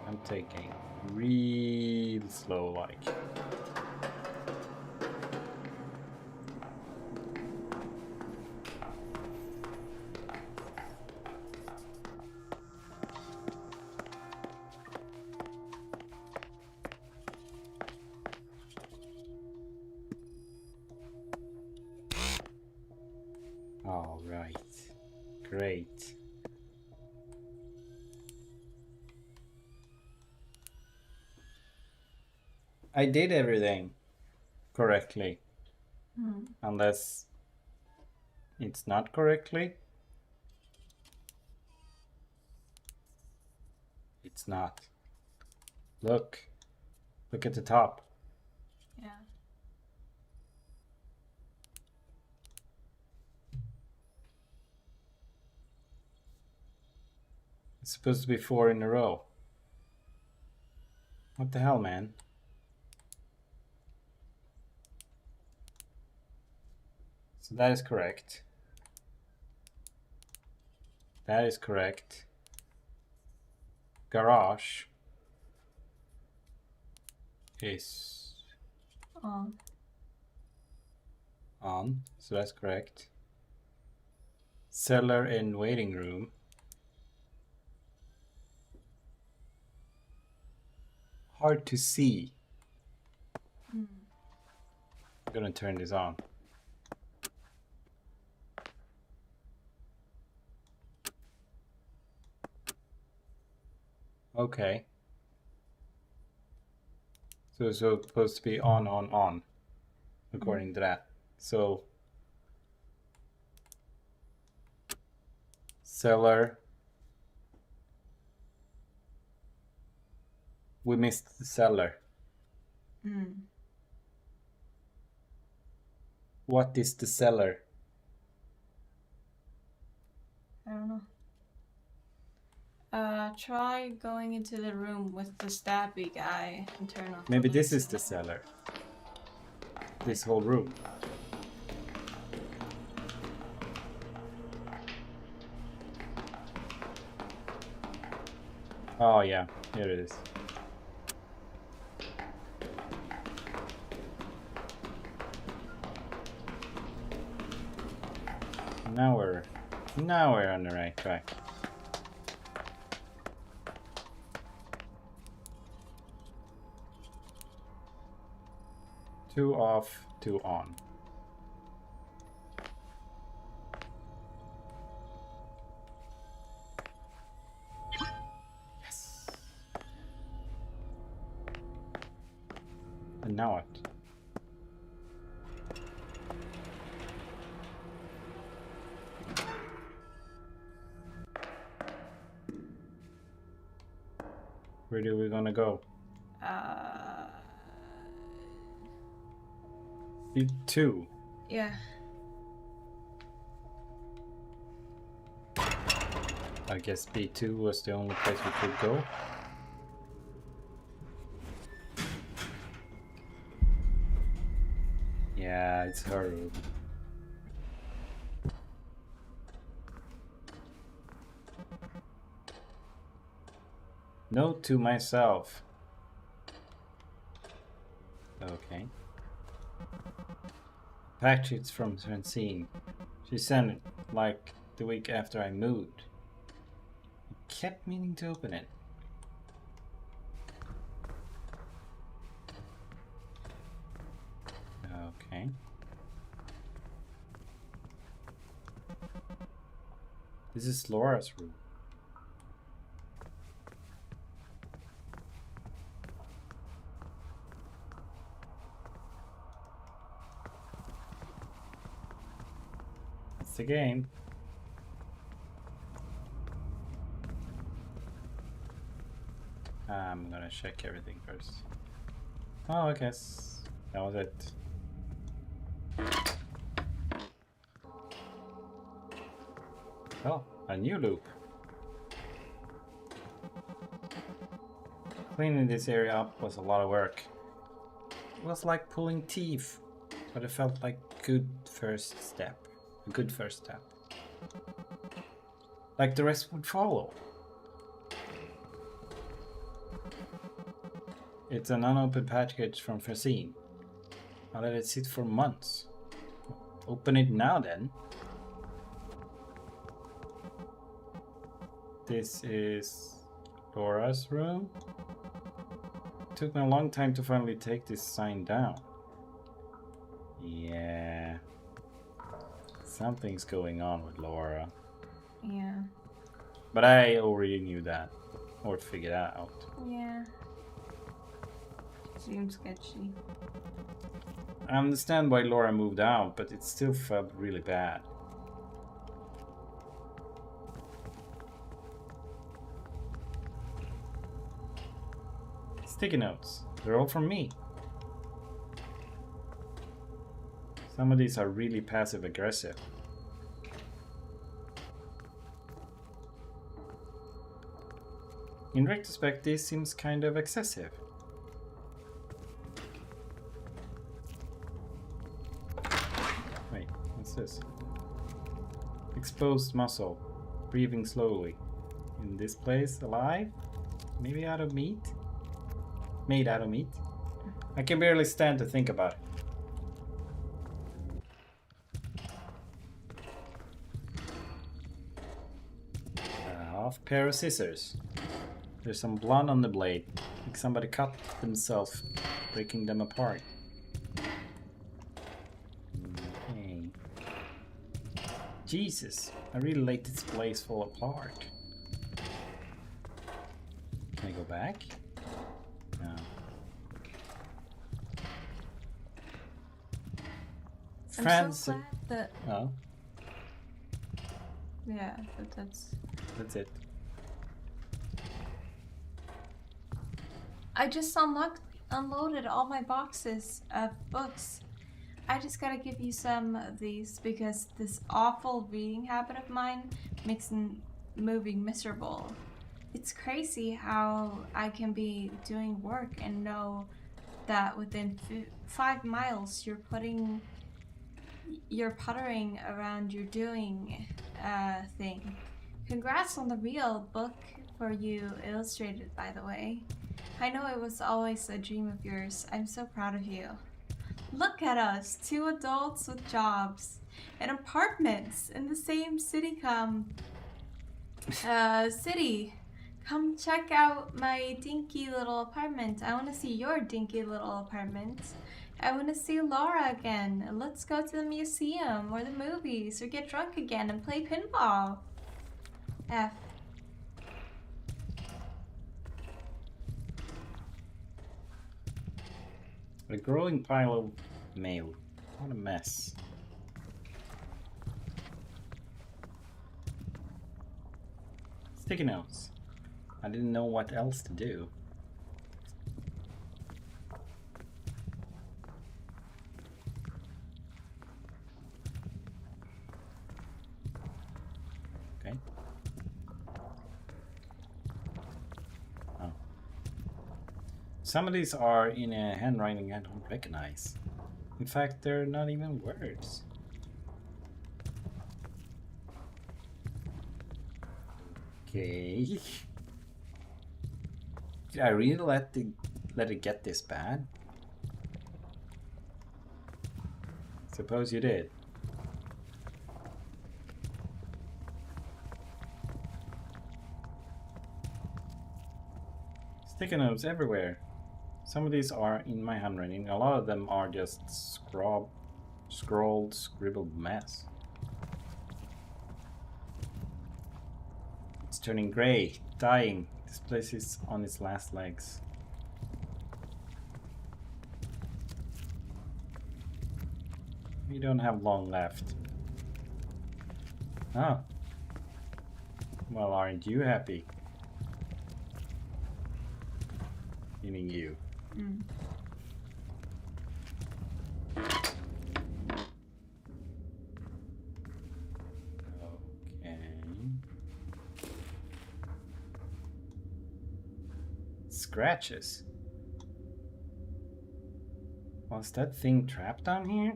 I'm taking real slow like. All right. Great. I did everything correctly. Unless it's not correctly. It's not. Look. Look at the top. Yeah. It's supposed to be 4 in a row. What the hell, man? So that is correct. That is correct. Garage is on, so that's correct. Cellar and waiting room. Hard to see. I'm gonna turn this on. Okay. So it's supposed to be on, according to that. So cellar. We missed the cellar. What is the cellar? I don't know. Try going into the room with the stabby guy and turn off. Maybe this is the cellar. This whole room. Oh yeah, here it is. Now we're on the right track. Two off, two on. Yes. And now what? Where do we gonna go? B2. Yeah. I guess B2 was the only place we could go. Yeah, it's her room. Note to myself. Okay. Package from Francine. She sent it like the week after I moved. I kept meaning to open it. Okay. This is Laura's room. It's a game. I'm gonna check everything first. Oh, I guess that was it. Oh, a new loop. Cleaning this area up was a lot of work. It was like pulling teeth, but it felt like a good first step. Like the rest would follow. It's an unopened package from Francine. I let it sit for months. Open it now then. This is Laura's room. It took me a long time to finally take this sign down. Yeah. Something's going on with Laura. Yeah. But I already knew that. Or figured that out. Yeah. Seems sketchy. I understand why Laura moved out, but it still felt really bad. Sticky notes. They're all from me. Some of these are really passive aggressive. In retrospect, this seems kind of excessive. Wait, what's this? Exposed muscle. Breathing slowly. In this place, alive? Maybe out of meat? Made out of meat? I can barely stand to think about it. A half pair of scissors. There's some blood on the blade, like somebody cut themselves, breaking them apart. Okay. Jesus, I really let this place fall apart. Can I go back? No. I'm so glad that... Oh, Yeah, but that's it. I just unloaded all my boxes of books. I just gotta give you some of these because this awful reading habit of mine makes moving miserable. It's crazy how I can be doing work and know that within 5 miles you're puttering around your doing thing. Congrats on the real book for you illustrated, by the way. I know it was always a dream of yours. I'm so proud of you. Look at us, 2 adults with jobs and apartments in the same city. Come check out my dinky little apartment. I want to see your dinky little apartment. I want to see Laura again. Let's go to the museum or the movies or get drunk again and play pinball. F. A growing pile of mail. What a mess. Sticky notes. I didn't know what else to do. Okay. Oh. Some of these are in a handwriting I don't recognize. In fact, they're not even words. Okay. Did I really let it get this bad? Suppose you did. Sticky notes everywhere. Some of these are in my handwriting. A lot of them are just scrawled, scribbled mess. It's turning gray, dying. This place is on its last legs. We don't have long left. Oh. Well, aren't you happy? Meaning you. Mm. Okay. Scratches. Was that thing trapped down here?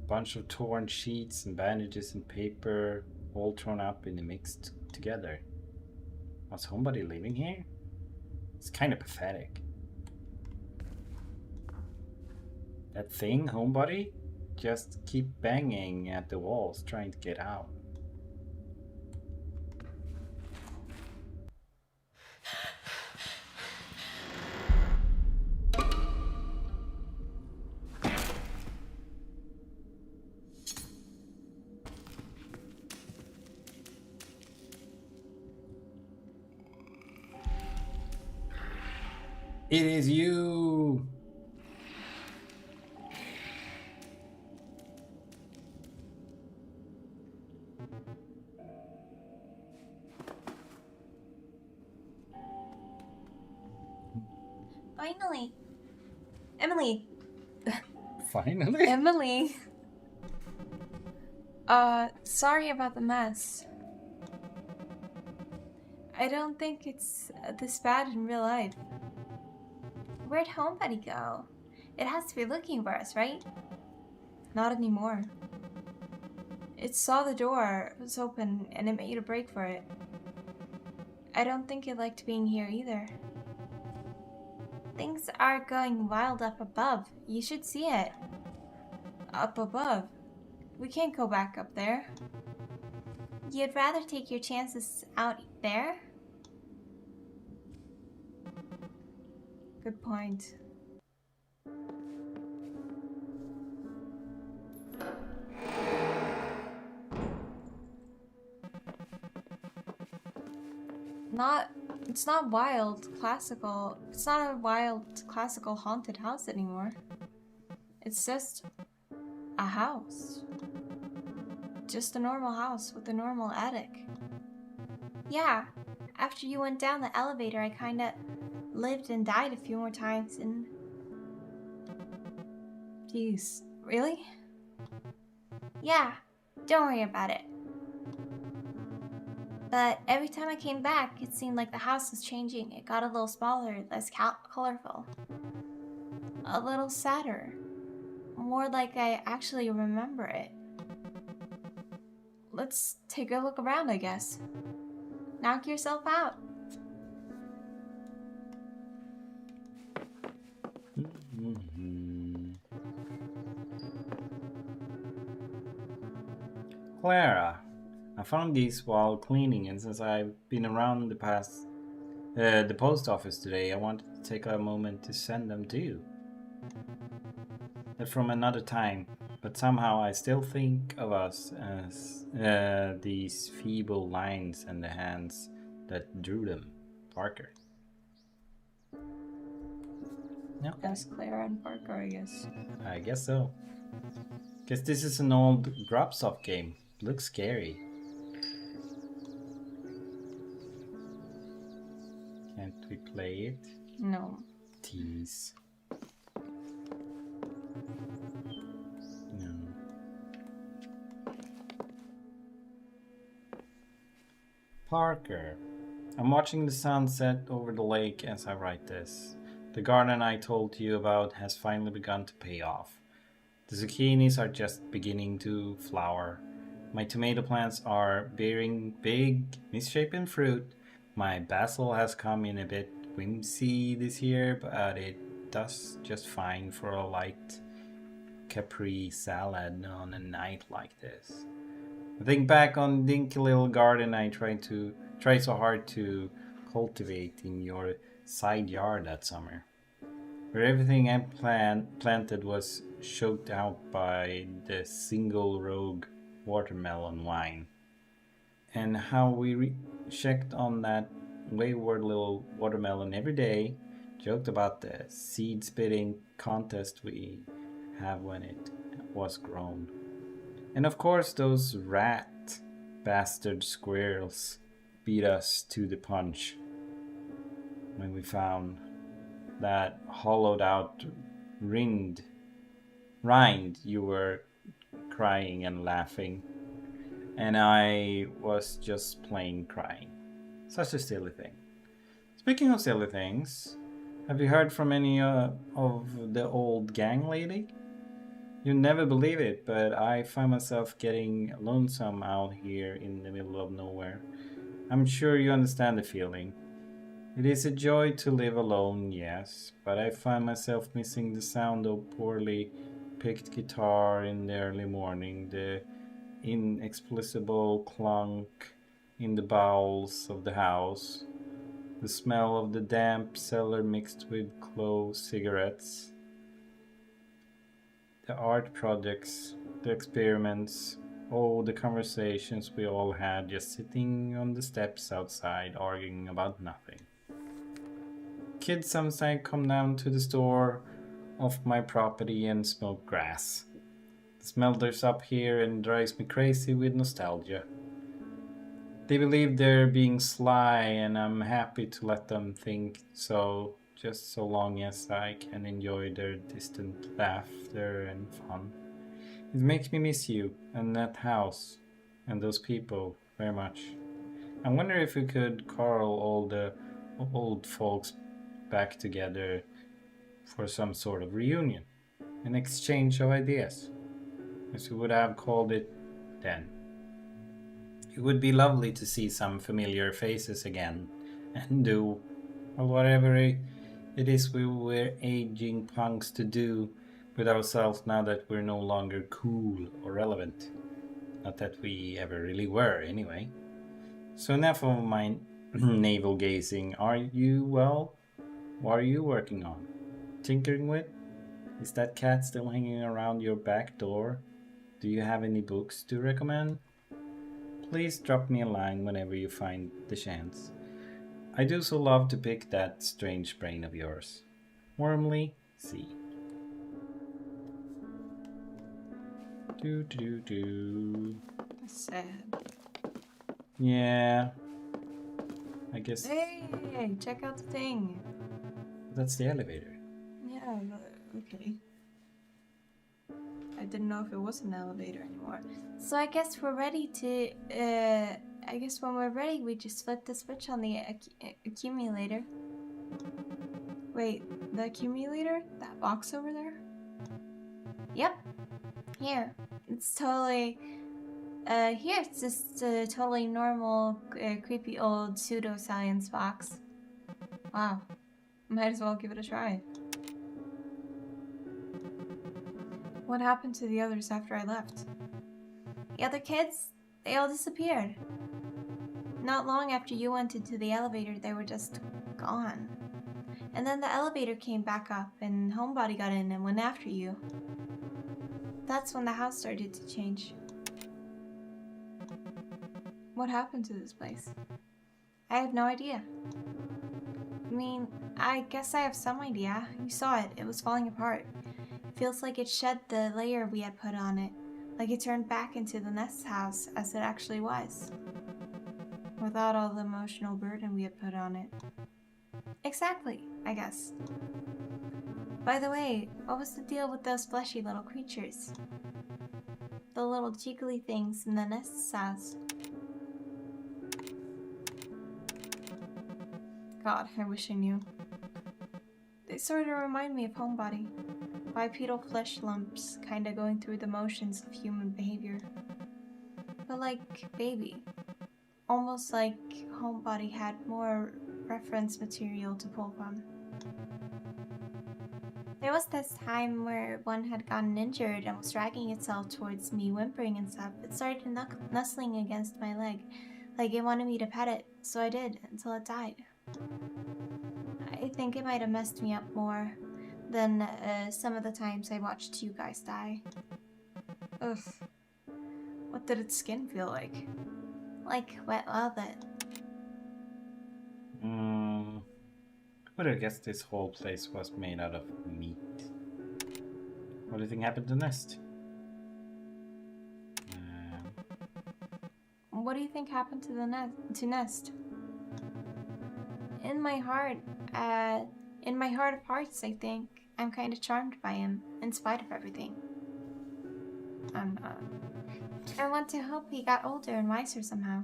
A bunch of torn sheets and bandages and paper all thrown up in the mixed together. Was Homebody living here? It's kind of pathetic. That thing, Homebody, just keep banging at the walls trying to get out. It is you! Finally. Emily. Finally? Emily. Sorry about the mess. I don't think it's this bad in real life. Where'd Homebody go? It has to be looking for us, right? Not anymore. It saw the door was open and it made a break for it. I don't think it liked being here either. Things are going wild up above. You should see it. Up above. We can't go back up there. You'd rather take your chances out there? Good point. It's not wild classical. It's not a wild classical haunted house anymore. It's just a house. Just a normal house with a normal attic. Yeah. After you went down the elevator, I kinda lived and died a few more times and... Jeez, really? Yeah. Don't worry about it. But every time I came back, it seemed like the house was changing. It got a little smaller, less colorful. A little sadder. More like I actually remember it. Let's take a look around, I guess. Knock yourself out. Clara, I found these while cleaning, and since I've been around the post office today, I wanted to take a moment to send them to you. They're from another time, but somehow I still think of us as these feeble lines and the hands that drew them. Parker. No, As Clara and Parker, I guess. I guess so. Guess this is an old Grubsoft game. Looks scary. Can't we play it? No. Tease. No. Parker. I'm watching the sunset over the lake as I write this. The garden I told you about has finally begun to pay off. The zucchinis are just beginning to flower. My tomato plants are bearing big, misshapen fruit. My basil has come in a bit whimsy this year, but it does just fine for a light capri salad on a night like this. I think back on the dinky little garden I tried so hard to cultivate in your side yard that summer, where everything I planted was choked out by the single rogue watermelon vine, and how we checked on that wayward little watermelon every day, joked about the seed spitting contest we have when it was grown. And of course those rat bastard squirrels beat us to the punch when we found that hollowed out rind you were crying and laughing, and I was just plain crying. Such a silly thing. Speaking of silly things, have you heard from any of the old gang lately? You'll never believe it, but I find myself getting lonesome out here in the middle of nowhere. I'm sure you understand the feeling. It is a joy to live alone, yes, but I find myself missing the sound of poorly picked guitar in the early morning, the inexplicable clunk in the bowels of the house, the smell of the damp cellar mixed with clove cigarettes, the art projects, the experiments, oh, the conversations we all had just sitting on the steps outside arguing about nothing. kids sometimes come down to the store off my property and smoke grass. The smell lives up here and drives me crazy with nostalgia. They believe they're being sly, and I'm happy to let them think so, just so long as I can enjoy their distant laughter and fun. It makes me miss you and that house and those people very much. I wonder if we could call all the old folks back together for some sort of reunion, an exchange of ideas, as we would have called it then. It would be lovely to see some familiar faces again and do well, whatever it is we were aging punks to do with ourselves now that we're no longer cool or relevant. Not that we ever really were, anyway. So enough of my navel gazing. What are you working on? Tinkering with? Is that cat still hanging around your back door? Do you have any books to recommend? Please drop me a line whenever you find the chance. I do so love to pick that strange brain of yours. Warmly, C. Do. That's sad. Yeah. I guess Hey, check out the thing. that's the elevator. Yeah, okay. I didn't know if it was an elevator anymore. So I guess we're ready to, I guess when we're ready, we just flip the switch on the accumulator. Wait, the accumulator? That box over there? Yep. Here. It's totally, here it's just a totally normal, creepy old pseudoscience box. Wow. Might as well give it a try. What happened to the others after I left? The other kids, they all disappeared. Not long after you went into the elevator, they were just gone. And then the elevator came back up and Homebody got in and went after you. That's when the house started to change. What happened to this place? I have no idea. I mean, I guess I have some idea. You saw it. It was falling apart. It feels like it shed the layer we had put on it. Like it turned back into the nest house as it actually was. Without all the emotional burden we had put on it. Exactly, I guess. By the way, what was the deal with those fleshy little creatures? The little jiggly things in the nest house. God, I wish I knew. They sort of remind me of Homebody. Bipedal flesh lumps, kinda going through the motions of human behavior. But like baby. Almost like Homebody had more reference material to pull from. There was this time where one had gotten injured and was dragging itself towards me, whimpering and stuff. It started nuzzling against my leg, like it wanted me to pet it, so I did, until it died. I think it might have messed me up more than some of the times I watched you guys die. Ugh. What did its skin feel like? Like wet velvet. I would have guessed this whole place was made out of meat. What do you think happened to Nest? What do you think happened to the Nest? In my heart of hearts, I think I'm kind of charmed by him, in spite of everything. I'm not. I want to hope he got older and wiser somehow.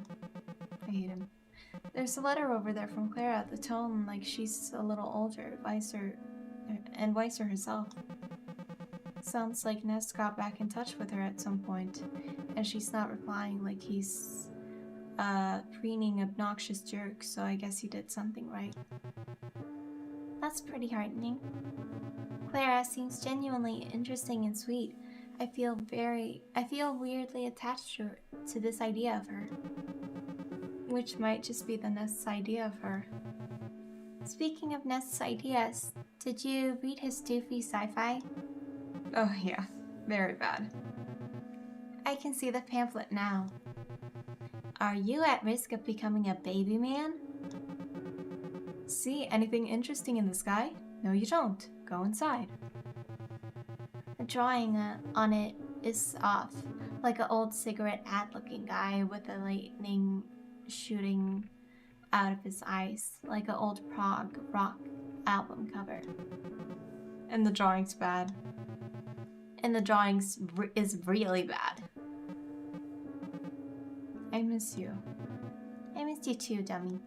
I hate him. There's a letter over there from Clara, the tone like she's a little older, wiser herself. Sounds like Nest got back in touch with her at some point, and she's not replying like he's a preening, obnoxious jerk, so I guess he did something right. That's pretty heartening. Clara seems genuinely interesting and sweet. I feel weirdly attached to this idea of her. Which might just be the Nest's idea of her. Speaking of Nest's ideas, did you read his doofy sci-fi? Oh yeah, very bad. I can see the pamphlet now. Are you at risk of becoming a baby man? See anything interesting in the sky? No, you don't. Go inside. The drawing on it is off, like an old cigarette ad looking guy with a lightning shooting out of his eyes, like an old prog rock album cover. And the drawing's bad. And the drawing is really bad. I miss you. I missed you too, dummy.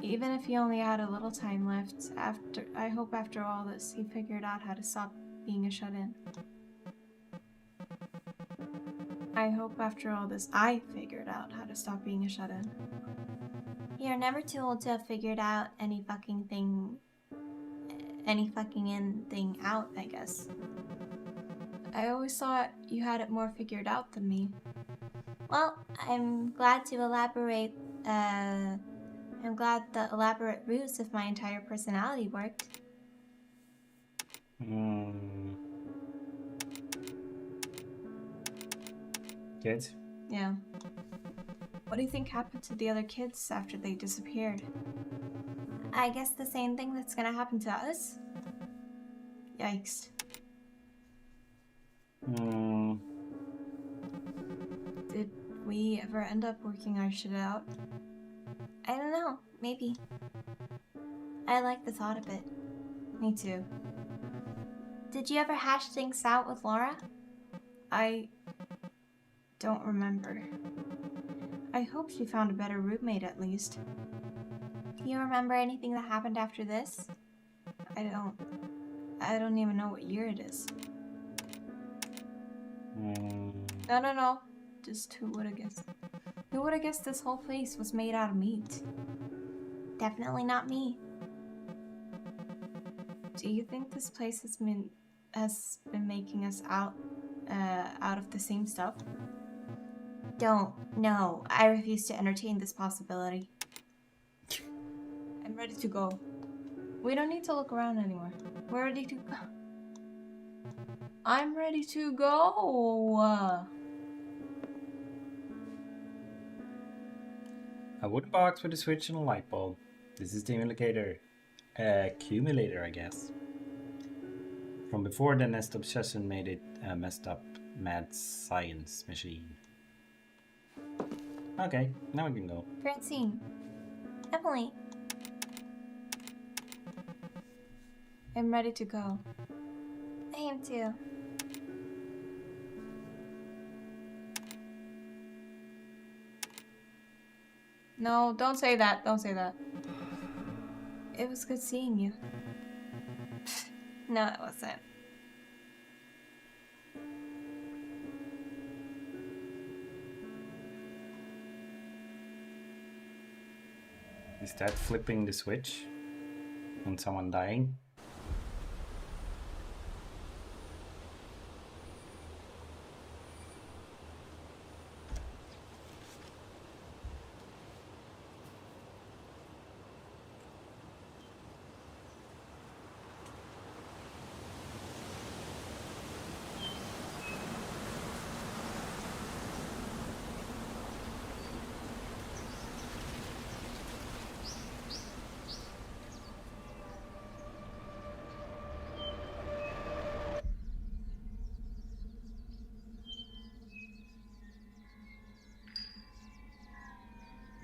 Even if he only had a little time left, I hope after all this he figured out how to stop being a shut-in. I hope after all this I figured out how to stop being a shut-in. You're never too old to have figured out any fucking thing out, I guess. I always thought you had it more figured out than me. Well, I'm glad to elaborate, I'm glad the elaborate ruse of my entire personality worked. Kids? Yeah. What do you think happened to the other kids after they disappeared? I guess the same thing that's gonna happen to us. Yikes. Did we ever end up working our shit out? I don't know, maybe. I like the thought of it. Me too. Did you ever hash things out with Laura? I don't remember. I hope she found a better roommate at least. Do you remember anything that happened after this? I don't even know what year it is. No. Just who would have guessed? Who would have guessed this whole place was made out of meat? Definitely not me. Do you think this place has been making us out of the same stuff? No, I refuse to entertain this possibility. I'm ready to go. We don't need to look around anymore. We're ready to go. I'm ready to go. A wood box with a switch and a light bulb. This is the accumulator, I guess. From before the Nest obsession made it a messed up mad science machine. Okay, now we can go. Francine. Emily. I'm ready to go. I am too. No, don't say that. Don't say that. It was good seeing you. No, it wasn't. Is that flipping the switch on someone dying?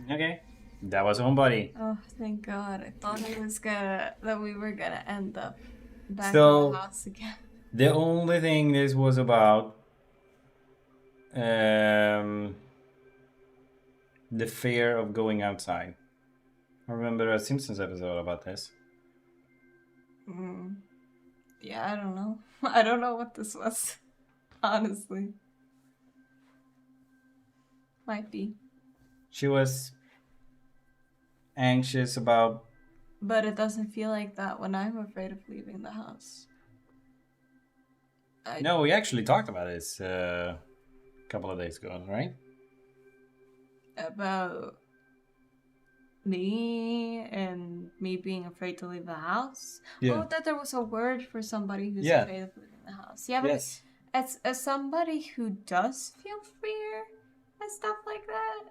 Okay, that was Homebody. Oh, thank God. I thought that we were gonna end up back So- in the house again. The only thing this was about, the fear of going outside. I remember a Simpsons episode about this. Yeah, I don't know. I don't know what this was. Honestly. Might be. She was anxious about... But it doesn't feel like that when I'm afraid of leaving the house. No, we actually talked about this a couple of days ago, right? About me and me being afraid to leave the house. Yeah. Oh, that there was a word for somebody who's Yeah. afraid of leaving the house. Yeah, but Yes. as somebody who does feel fear and stuff like that,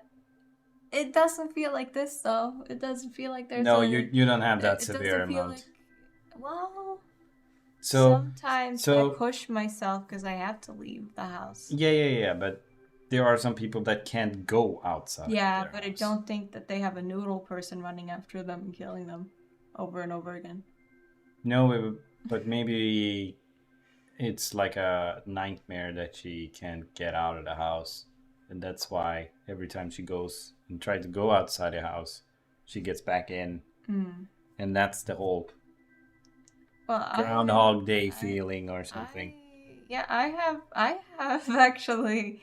It doesn't feel like this though. It doesn't feel like there's No, a... you don't have that it severe doesn't feel amount. like... Well, So sometimes so I push myself because I have to leave the house. yeah, but there are some people that can't go outside. Yeah, their but I house. don't think that they have a noodle person running after them and killing them over and over again. No, but maybe it's like a nightmare that she can't get out of the house, and that's why every time she goes and tries to go outside the house, she gets back in, and that's the whole Well, Groundhog Day feeling or something. I have actually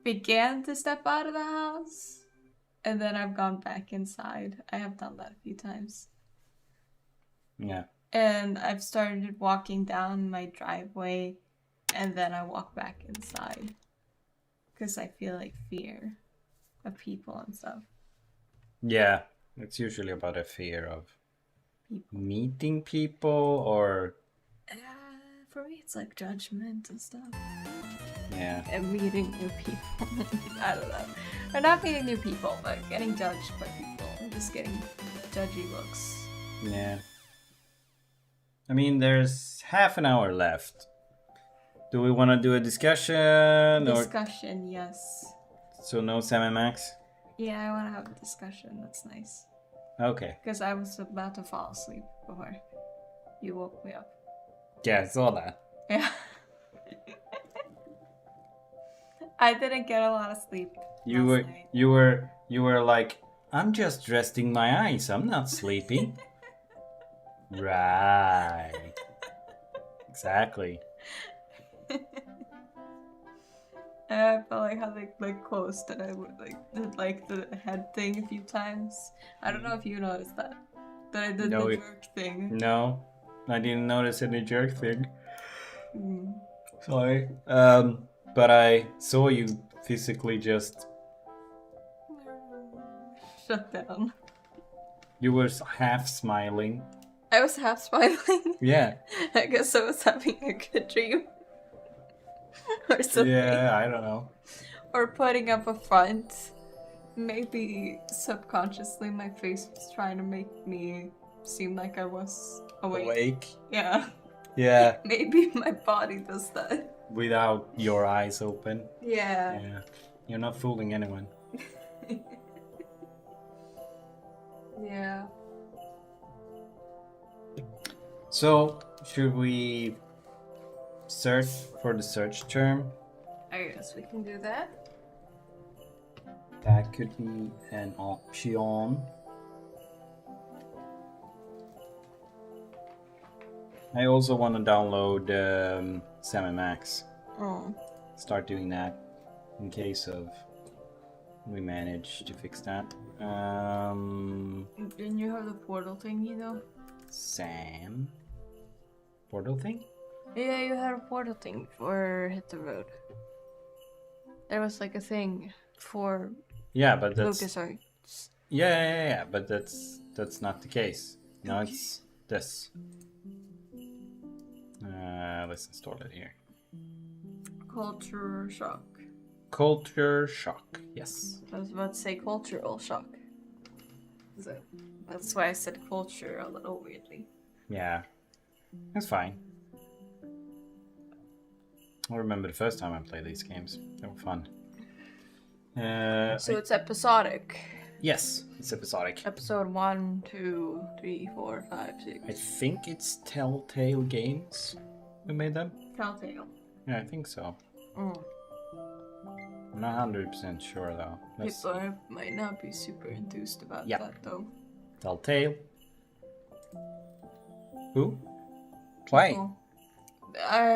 began to step out of the house, and then I've gone back inside. I have done that a few times. Yeah. And I've started walking down my driveway, and then I walk back inside. Because I feel like fear of people and stuff. Yeah, it's usually about a fear of People. meeting people or For me, it's like judgment and stuff. yeah. And meeting new people. I don't know. Or not meeting new people, but getting judged by people. And just getting judgy looks. Yeah. I mean, there's half an hour left. Do we want to do a discussion? Discussion, yes. So no Sam and Max? Yeah, I want to have a discussion. That's nice. Okay. Because I was about to fall asleep before you woke me up. Yeah, I saw that. Yeah. I didn't get a lot of sleep. You last night. you were like, I'm just resting my eyes. I'm not sleeping. Right. Exactly. And I felt like how they closed and I would did the head thing a few times. I don't know if you noticed that. That I did No, the jerk thing. No, I didn't notice any jerk thing. Mm. Sorry. But I saw you physically just. Shut down. You were half smiling. I was half smiling. Yeah. I guess I was having a good dream. Or something. Yeah, I don't know. Or putting up a front. Maybe subconsciously my face was trying to make me seem like I was awake. Yeah. Yeah. Maybe my body does that. Without your eyes open. Yeah. Yeah. You're not fooling anyone. Yeah. So, should we search for the search term? I guess we can do that. That could be an option. I also want to download Sam and Max. Oh. Start doing that in case of we manage to fix that. Didn't you have the portal thingy though? Sam? Portal thing? Yeah, you had a portal thing for Hit the Road. There was like a thing for Yeah, but that's LucasArts. yeah, but that's not the case. No, Okay. it's this. Let's install it here. Culture shock. Culture shock. Yes. I was about to say cultural shock. So that's why I said culture a little weirdly. Yeah, that's fine. I remember the first time I played these games. They were fun. So it's episodic. Yes, it's episodic. Episode 1, 2, 3, 4, 5, 6. I think it's Telltale Games who made them. Telltale. Yeah, I think so. Mm. I'm not 100% sure though. Let's People see. might not be super enthused about Yeah. that though. Telltale. Who? Why? People-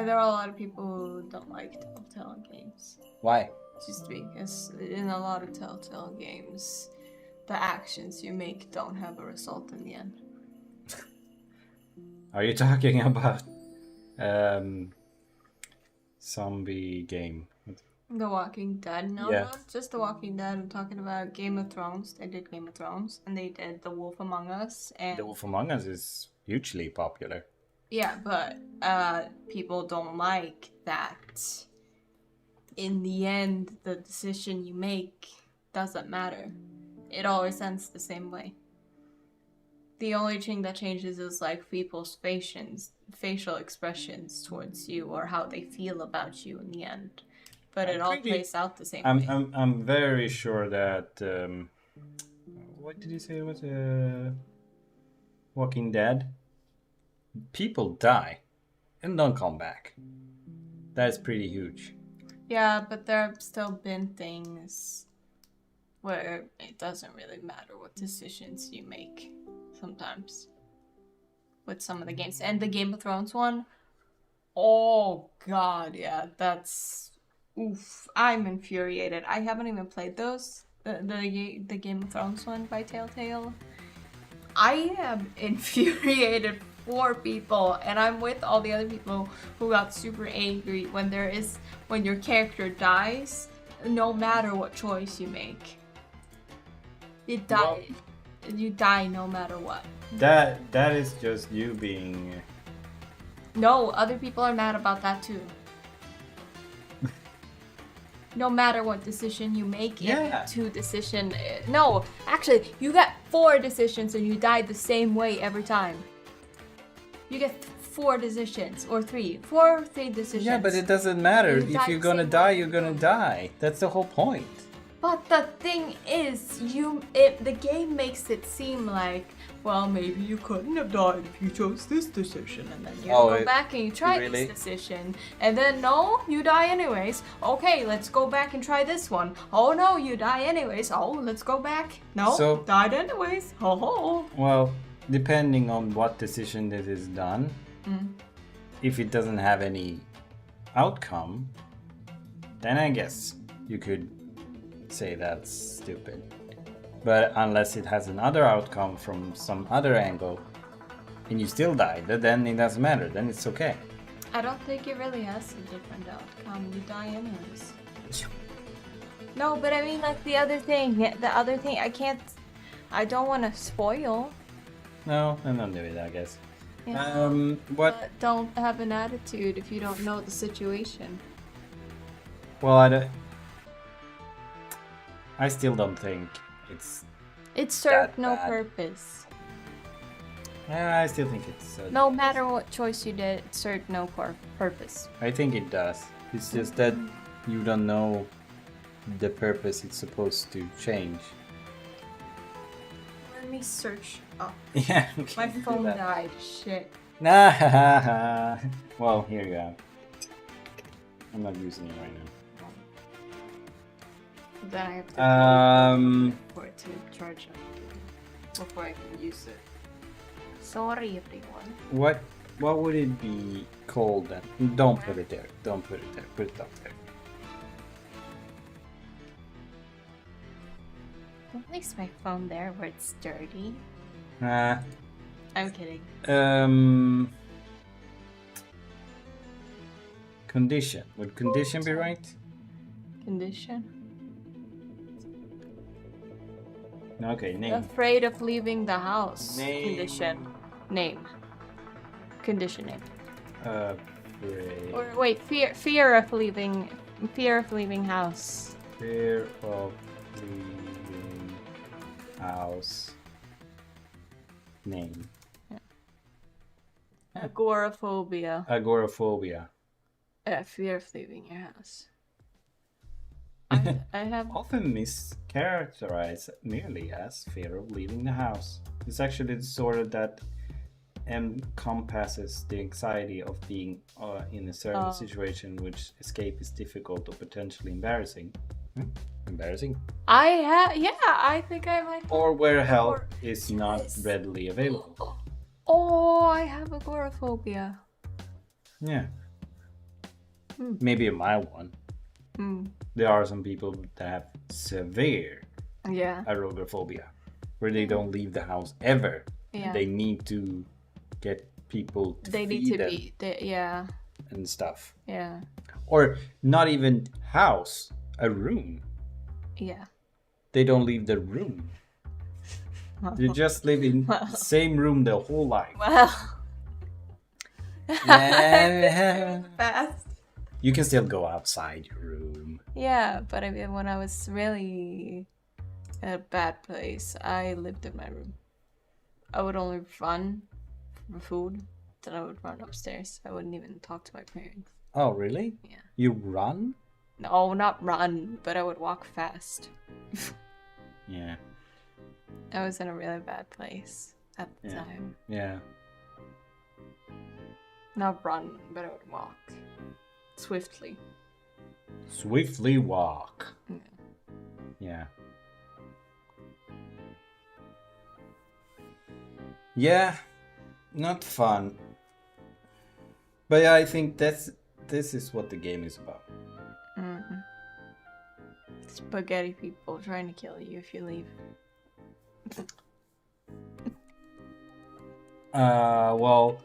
there are a lot of people who don't like Telltale games. Why? Just because in a lot of Telltale games, the actions you make don't have a result in the end. Are you talking about zombie game? The Walking Dead? No, Yeah. not just The Walking Dead. I'm talking about Game of Thrones. They did Game of Thrones, and they did The Wolf Among Us. And The Wolf Among Us is hugely popular. yeah, but people don't like that. In the end, the decision you make doesn't matter. it always ends the same way. The only thing that changes is like people's facial expressions towards you or how they feel about you in the end. But it all plays out the same way. I'm very sure that what did you say it was Walking Dead? People die and don't come back. That's pretty huge. Yeah, but there have still been things where it doesn't really matter what decisions you make sometimes with some of the games. And the Game of Thrones one, oh god, yeah, that's oof. I'm infuriated. I haven't even played those. The Game of Thrones one by Telltale. I am infuriated for people, and I'm with all the other people who got super angry when your character dies, no matter what choice you make. You die. Well, you die no matter what. That is just you being. No, other people are mad about that too. No matter what decision you make, Yeah. No, actually, you get 4 decisions and you die the same way every time. You get 4 decisions or 3 decisions. Yeah, but it doesn't matter. You die If you're the gonna same die, way. you're gonna die. That's the whole point. But the thing is, the game makes it seem like, well, maybe you couldn't have died if you chose this decision, and then you go back and you try really? this decision, and then no, you die anyways. Okay, let's go back and try this one. Oh no, you die anyways. Oh, let's go back. No, So- died anyways. Ho ho. Well, depending on what decision that is done, if it doesn't have any outcome, then I guess you could say that's stupid. But unless it has another outcome from some other angle, and you still die, then it doesn't matter. Then it's okay. I don't think it really has a different outcome. You die anyways. No, but I mean, like the other thing, I don't want to spoil. No, I'm not doing it, I guess. Yeah. What? But don't have an attitude if you don't know the situation. Well, I still don't think it's. It served That no bad. purpose. Yeah, I still think it's. No matter what choice you did, it served no purpose. I think it does. It's just that you don't know the purpose it's supposed to change. Let me search up. Yeah. My phone died. Shit. Nah. Well, here you go. I'm not using it right now. Then I have to for it to charge up before I can use it. Sorry, everyone. What would it be called then? Don't put it there. Don't put it there. Put it up there. Don't place my phone there where it's dirty. Uh, I'm kidding. Condition. Would condition be right? Condition. Okay, name. Afraid of leaving the house. Name. Condition. Name. Condition name. Afraid. Or wait, fear of leaving house. Fear of leaving house. Name. Agoraphobia. Agoraphobia. Fear of leaving your house. I have. Often mischaracterized merely as fear of leaving the house. It's actually the disorder that encompasses the anxiety of being in a certain situation in which escape is difficult or potentially embarrassing. Embarrassing? I think I might. Or where help is not readily available. Oh, I have agoraphobia. Yeah. Maybe a mild one. There are some people that have severe Yeah. agoraphobia, where they don't leave the house ever. Yeah. They need to get people to They need feed to them be. Yeah. and stuff. Yeah. Or not even house, a room. Yeah. They don't leave the room. They just live in the same room their whole life. Well. Yeah. Fast. You can still go outside your room. Yeah, but I mean, when I was really a bad place, I lived in my room. I would only run for food, then I would run upstairs. I wouldn't even talk to my parents. Oh, really? Yeah. You run? No, not run, but I would walk fast. Yeah. I was in a really bad place at the time. Yeah. Not run, but I would walk. Swiftly. Swiftly walk. Yeah. Yeah. Yeah. Not fun. But yeah, I think this is what the game is about. Mm-hmm. Spaghetti people trying to kill you if you leave. Well,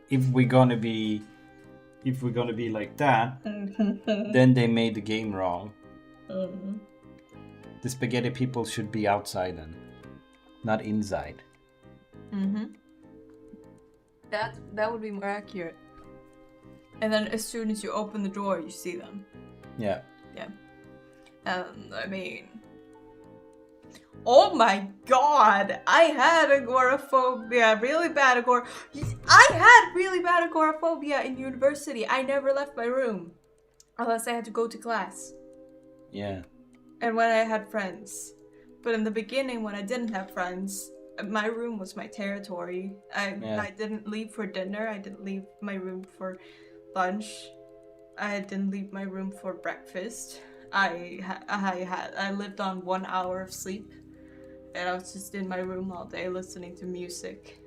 if we're gonna be like that, then they made the game wrong. Mm-hmm. The spaghetti people should be outside then, not inside. Mm-hmm. That would be more accurate. And then as soon as you open the door, you see them. Yeah. Yeah. I mean... Oh my god! I had agoraphobia, really bad I had really bad agoraphobia in university. I never left my room. Unless I had to go to class. Yeah. And when I had friends. But in the beginning, when I didn't have friends, my room was my territory. I didn't leave for dinner. I didn't leave my room for lunch. I didn't leave my room for breakfast. I lived on 1 hour of sleep. And I was just in my room all day listening to music.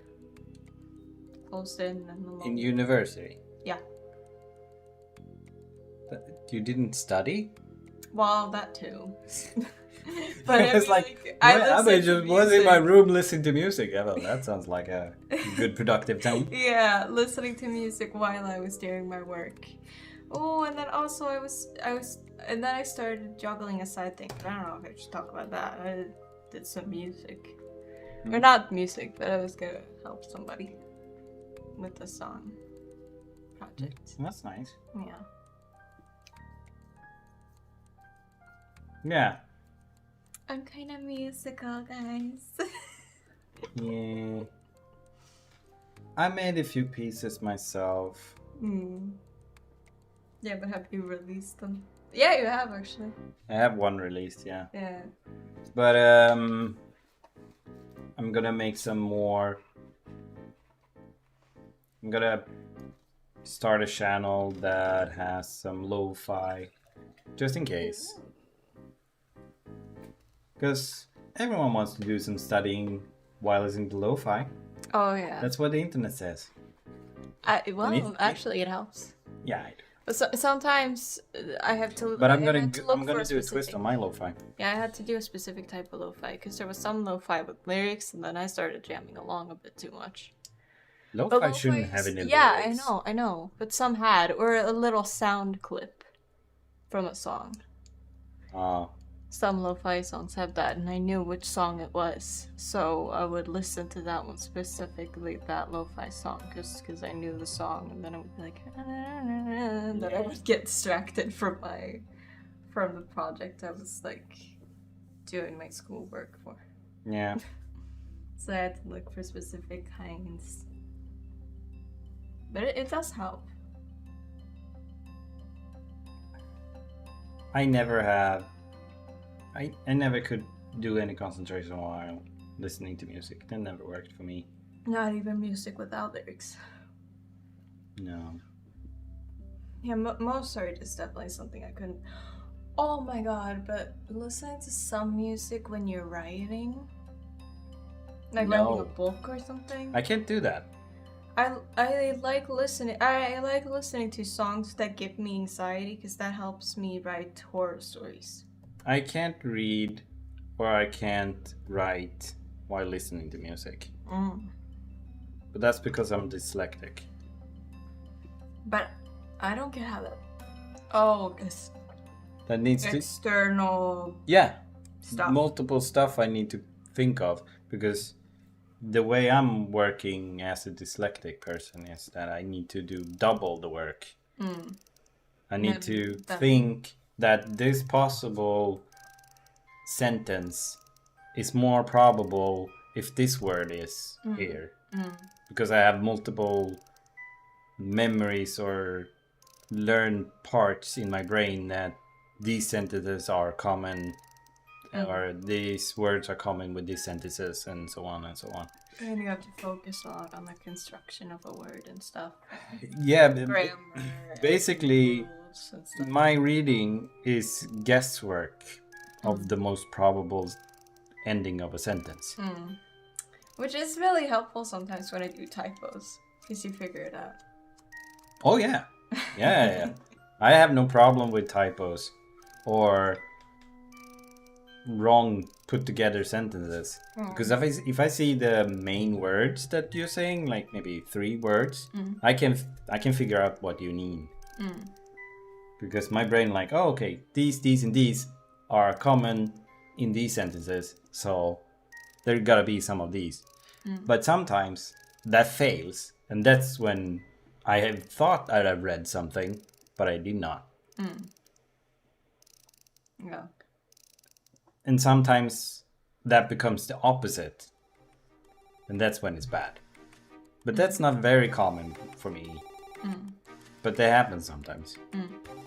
Closed in and alone. In university? Yeah. You didn't study? Well, that too. But I was like, I just was in my room listening to music. Yeah, well, that sounds like a good productive time. Yeah, listening to music while I was doing my work. Oh, and then also and then I started juggling a side thing. I don't know if I should talk about that. I did some music. Or not music, but I was gonna help somebody with a song project. That's nice. Yeah. Yeah. I'm kind of musical, guys. Yeah. I made a few pieces myself. Yeah, but have you released them? Yeah, you have actually. I have one released, yeah. Yeah. But I'm gonna make some more. I'm gonna start a channel that has some lo-fi, just in case. Because everyone wants to do some studying while listening to lo-fi. Oh yeah. That's what the internet says. Actually, it helps. Yeah, I do. But sometimes I have to. But I'm gonna do a twist on my lo-fi. Yeah, I had to do a specific type of lo-fi because there was some lo-fi with lyrics, and then I started jamming along a bit too much. Lo-fi shouldn't have any lyrics. Yeah, I know. But some had, or a little sound clip from a song. Some lo-fi songs have that, and I knew which song it was, so I would listen to that one specifically, that lo-fi song, because I knew the song, and then I would be like, and then I would get distracted from the project I was like doing my schoolwork for. Yeah. So I had to look for specific kinds, but it does help. I never have. I never could do any concentration while listening to music. That never worked for me. Not even music without lyrics. No. Yeah, Mozart is definitely something I couldn't. Oh my god, but listening to some music when you're writing, like writing a book or something. I can't do that. I like listening. I like listening to songs that give me anxiety because that helps me write horror stories. I can't read or I can't write while listening to music. But that's because I'm dyslexic. But I don't get how that. Oh, because that needs external. Stuff. Multiple stuff I need to think of, because the way I'm working as a dyslexic person is that I need to do double the work. I need to think that this possible sentence is more probable if this word is here. Because I have multiple memories or learned parts in my brain that these sentences are common, or these words are common with these sentences, and so on and so on. And you have to focus a lot on the construction of a word and stuff. Yeah, Grammar. basically, rules and stuff. my reading is guesswork of the most probable ending of a sentence. Which is really helpful sometimes when I do typos, because you figure it out. Oh yeah. Yeah. I have no problem with typos or wrong put together sentences. Because if I see the main words that you're saying, like maybe 3 words, I can figure out what you mean. Because my brain like, oh, okay, these and these are common in these sentences, so there gotta be some of these. But sometimes that fails, and that's when I have thought I'd have read something, but I did not. Yeah. And sometimes that becomes the opposite, and that's when it's bad. But that's not very common for me. But that happens sometimes.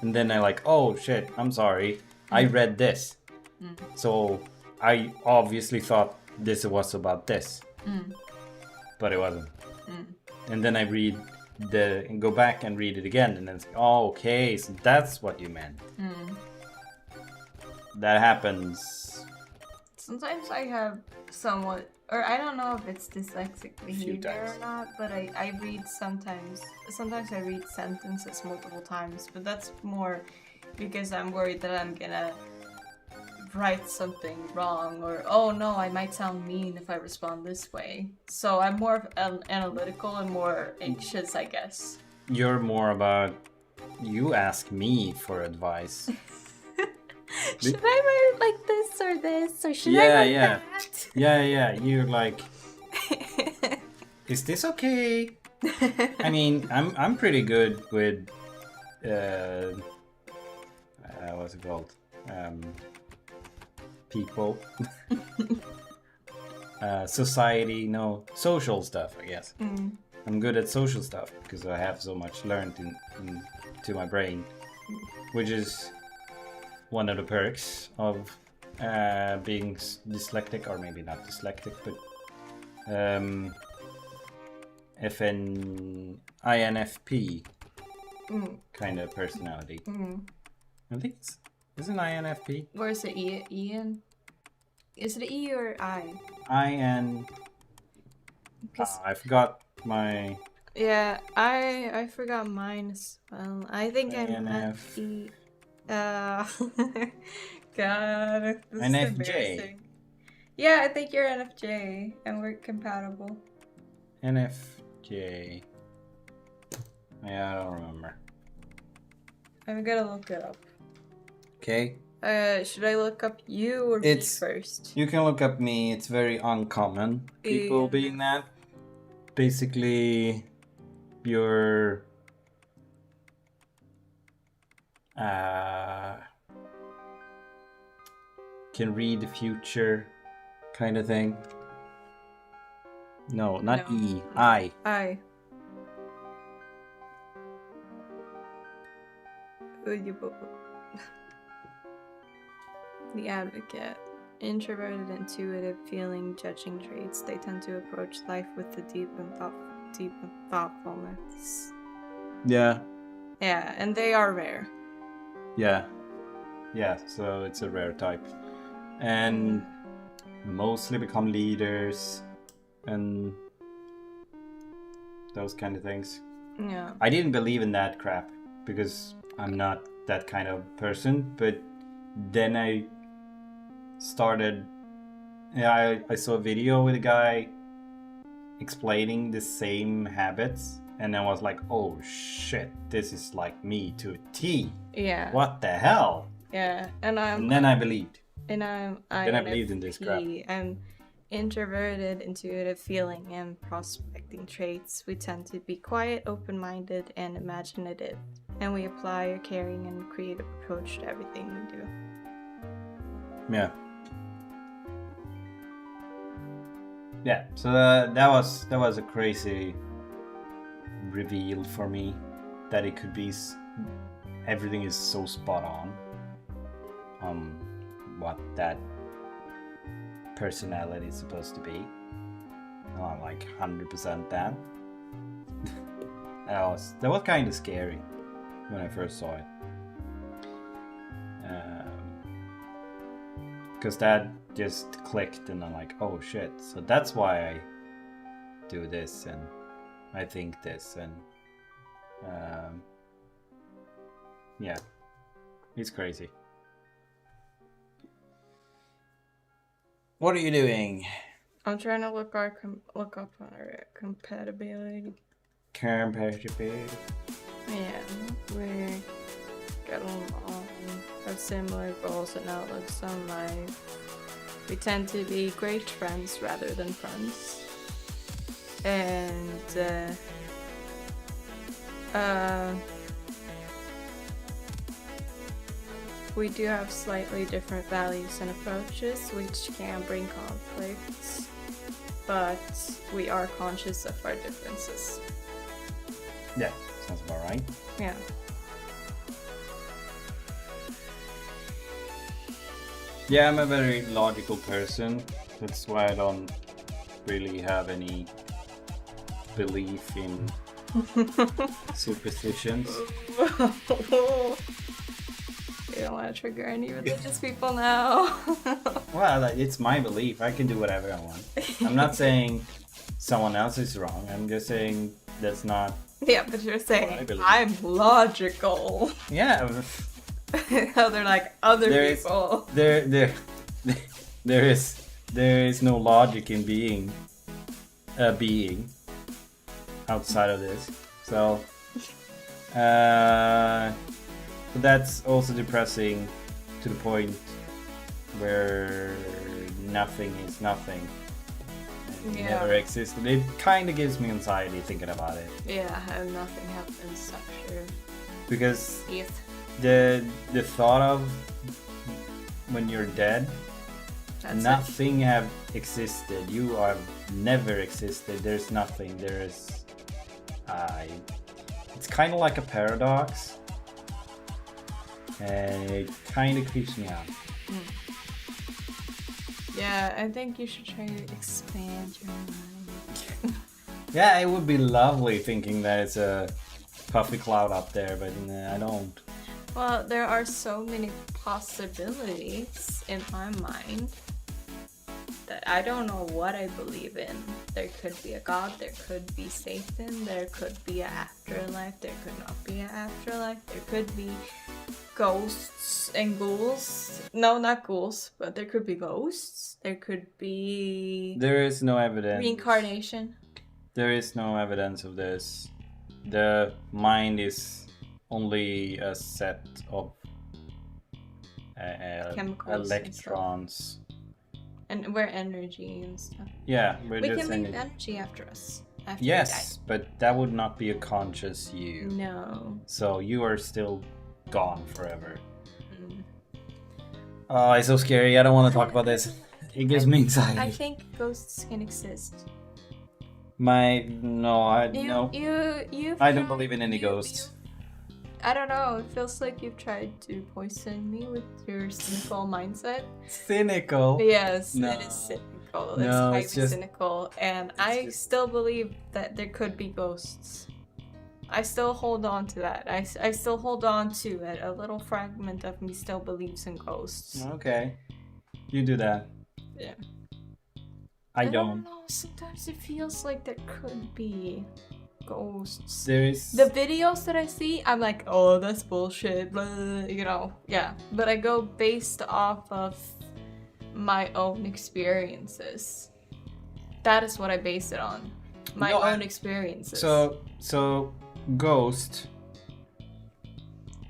And then I like, oh shit, I'm sorry, I read this. So I obviously thought this was about this. But it wasn't. And then I go back and read it again, and then say, oh, okay, so that's what you meant. That happens. Sometimes I have somewhat, or I don't know if it's dyslexic behavior or not, but I read sometimes I read sentences multiple times, but that's more because I'm worried that I'm gonna write something wrong, or oh no, I might sound mean if I respond this way. So I'm more analytical and more anxious, I guess. You're more about, you ask me for advice. Should I write like this, or should I write that? Yeah, you're like, is this okay? I mean, I'm pretty good with, what's it called? People. Social stuff, I guess. I'm good at social stuff because I have so much learned into my brain, which is one of the perks of being dyslexic, or maybe not dyslexic, but INFP kind of personality. I think it's an INFP. Where's the E in? Is it E or I? I forgot my... Yeah, I forgot mine as well. I think I'm at E. God, this is NFJ. embarrassing. Yeah, I think you're NFJ, and we're compatible. NFJ. Yeah, I don't remember. I'm gonna look it up. Okay. Should I look up you or me first? You can look up me. It's very uncommon, people being that. Basically, you're... can read the future kind of thing. No, not E. I. The advocate. Introverted, intuitive, feeling, judging traits. They tend to approach life with a deep thoughtfulness. Yeah. Yeah, and they are rare. Yeah, so it's a rare type. And mostly become leaders and those kind of things. Yeah. I didn't believe in that crap because I'm not that kind of person, but then I started... I saw a video with a guy explaining the same habits, and I was like, oh shit, this is like me to a T. Yeah. What the hell? Yeah, and then I believed. And I believed in this crap. I'm introverted, intuitive, feeling, and prospecting traits. We tend to be quiet, open-minded, and imaginative, and we apply a caring and creative approach to everything we do. Yeah. Yeah, so that was a crazy reveal for me, that it could be everything is so spot on what that personality is supposed to be. Like 100% that. that was kind of scary when I first saw it, because that just clicked, and I'm like, oh shit, so that's why I do this and I think this, and yeah, it's crazy. What are you doing? I'm trying to look up our compatibility. Compatibility. Yeah, we get along, have similar goals and outlooks on life. We tend to be great friends rather than friends. And we do have slightly different values and approaches, which can bring conflicts, but we are conscious of our differences. Yeah, sounds about right. Yeah. Yeah, I'm a very logical person. That's why I don't really have any belief in superstitions. You don't want to trigger any religious people now. Well, it's my belief. I can do whatever I want. I'm not saying someone else is wrong. I'm just saying that's not. Yeah, but you're saying I'm logical. Yeah. They're like other people. There is no logic in being a being outside of this. So that's also depressing to the point where nothing is nothing. And never existed. It kind of gives me anxiety thinking about it. Yeah, and nothing happens after. Because Yes. the thought of when you're dead, That's nothing have existed. You have never existed. There's nothing. There is. It's kind of like a paradox, and it kind of creeps me out. Yeah, I think you should try to expand your mind. Yeah, it would be lovely thinking that it's a puffy cloud up there, but I don't. Well, there are so many possibilities in my mind that I don't know what I believe in. There could be a god, there could be Satan, there could be an afterlife, there could not be an afterlife, there could be ghosts and ghouls. No, not ghouls, but there could be ghosts. There could be... There is no evidence. Reincarnation. There is no evidence of this. The mind is only a set of Chemicals electrons. And we're energy and stuff. Yeah, We just can leave energy after us. After Yes, but that would not be a conscious you. No. So you are still gone forever. Oh, it's so scary. I don't want to talk about this. It gives me anxiety. I think ghosts can exist. No. You I don't believe in any ghosts. I don't know. It feels like you've tried to poison me with your cynical mindset. Cynical? Yes, No. it is cynical. It's No, highly it's just- cynical, and I still believe that there could be ghosts. I still hold on to that. I still hold on to it. A little fragment of me still believes in ghosts. Okay. You do that. Yeah. I don't don't. know. Sometimes it feels like there could be ghosts. There is. The videos that I see, I'm like, oh, that's bullshit, blah, you know, yeah. But I go based off of my own experiences. That is what I base it on. My own experiences. So, ghost.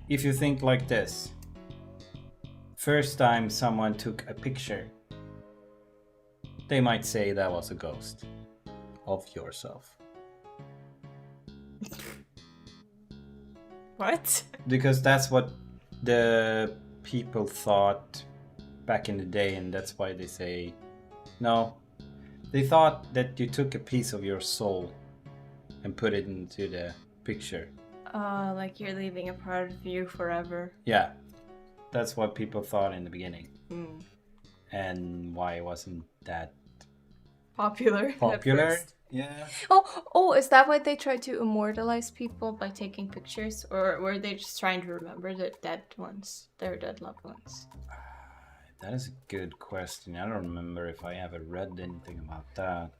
If you think like this, first time someone took a picture, they might say that was a ghost of yourself. What? Because that's what the people thought back in the day, and that's why they say no. They thought that you took a piece of your soul and put it into the picture. Like you're leaving a part of you forever. Yeah, that's what people thought in the beginning. Mm. And why wasn't that Popular. at popular? first. Yeah. Oh, is that why they tried to immortalize people by taking pictures? Or were they just trying to remember their dead ones, their dead loved ones? That is a good question. I don't remember if I ever read anything about that.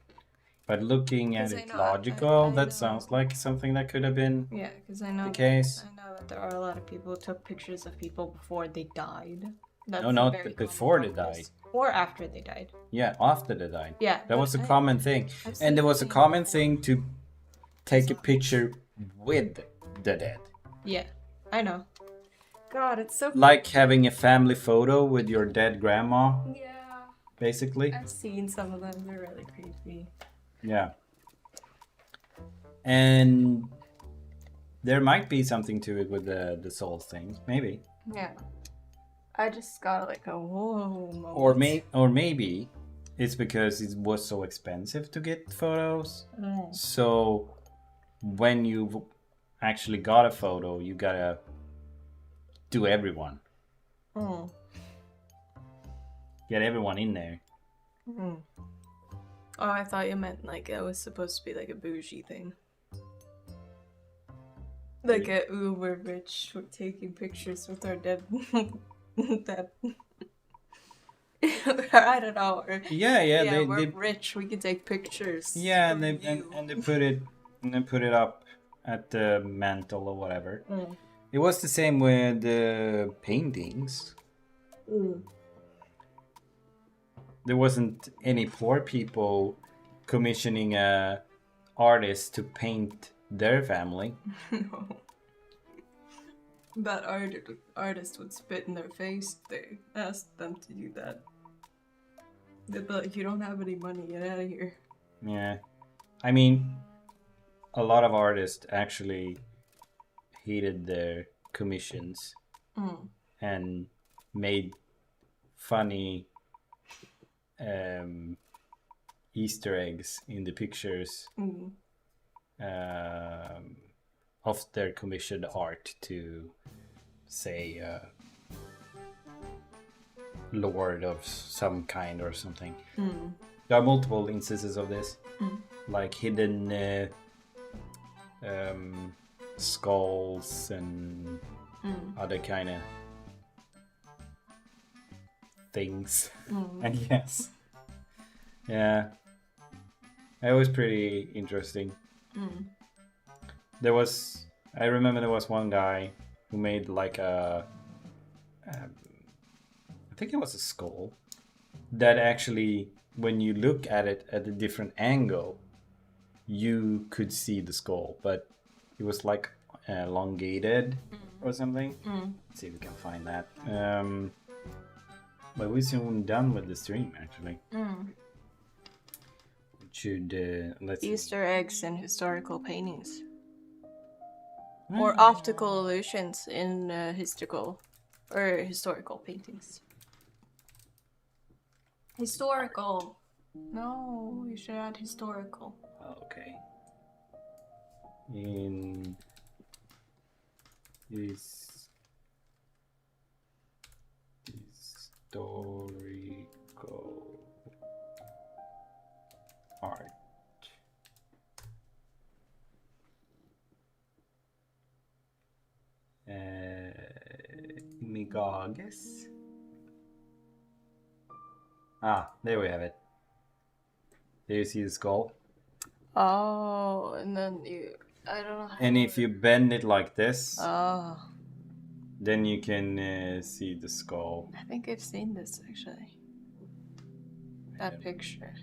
But looking at 'Cause I it know- logical, I that know. sounds like something that could have been Yeah, because I know the case. I know that there are a lot of people who took pictures of people before they died. That's No, not very before common they practice. Or after they died. Yeah, after they died. Yeah. That was a but common thing. I've And there seen was a things common before. thing to take a picture with the dead. Yeah, I know. God, it's so. Like having a family photo with your dead grandma, Yeah. basically. I've seen some of them. They're really creepy. Yeah. And there might be something to it with the soul thing. Maybe. Yeah. I just got like a whoa moment. Or maybe it's because it was so expensive to get photos. Mm. So when you actually got a photo, you gotta do everyone. Mm. Get everyone in there. Mm. Oh, I thought you meant like it was supposed to be like a bougie thing. Like a uber rich for taking pictures with our dead dead. I don't know. Or, Yeah, we're they rich. We can take pictures. yeah, for and you. they put it up at the mantle or whatever. Mm. It was the same with paintings. Mm. There wasn't any poor people commissioning a artist to paint their family. No. That artist would spit in their face if they asked them to do that. They'd be like, you don't have any money, get out of here. Yeah, I mean, a lot of artists actually hated their commissions Mm. and made funny Easter eggs in the pictures Mm. of their commissioned art to say lord of some kind or something. Mm. There are multiple instances of this, Mm. like hidden skulls and other kind of things. I guess. Yeah, it was pretty interesting. I remember there was one guy who made like I think it was a skull that actually, when you look at it at a different angle, you could see the skull, but it was like elongated or something. Let's see if we can find that. But we're soon done with the stream, actually. Should let's see. Easter eggs in historical paintings. Or optical illusions in historical paintings. Historical. No, you should add historical. Okay. In historical art. Migages. Ah, there we have it. There you see the skull. Oh, and then I don't know how. And if you bend it like this, Oh, then you can see the skull. I think I've seen this actually. That picture.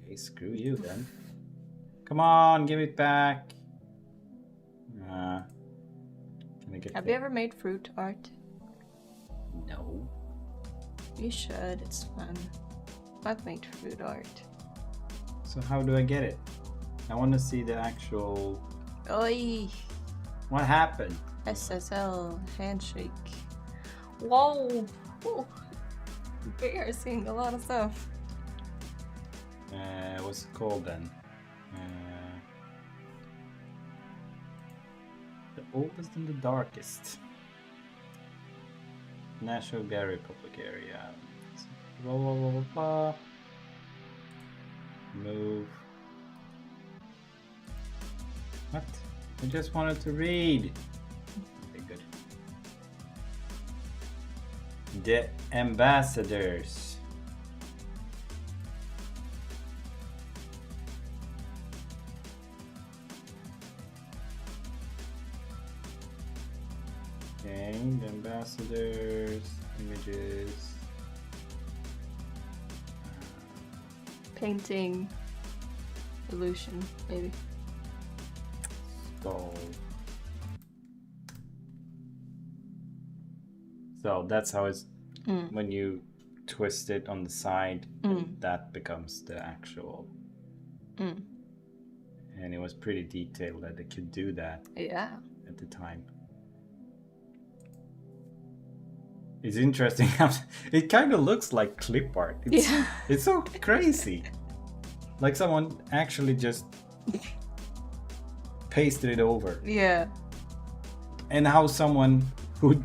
Okay, screw you then. Come on, give it back. Can I get Have the- you ever made fruit art? No. You should, it's fun. I've made fruit art. So how do I get it? I want to see the actual... Oi! What happened? SSL handshake. Whoa! Ooh. We are seeing a lot of stuff. What's it called then? The oldest and the darkest. National Gallery Public Area. Blah, blah, blah, blah, blah. Move. What? I just wanted to read. Okay, good. The ambassadors. Okay, the ambassadors, images. Painting. Illusion, maybe. Skull. So that's how it's when you twist it on the side, that becomes the actual. And it was pretty detailed that they could do that at the time. It's interesting how it kind of looks like clip art. It's so crazy. Like someone actually just pasted it over. Yeah. And how someone who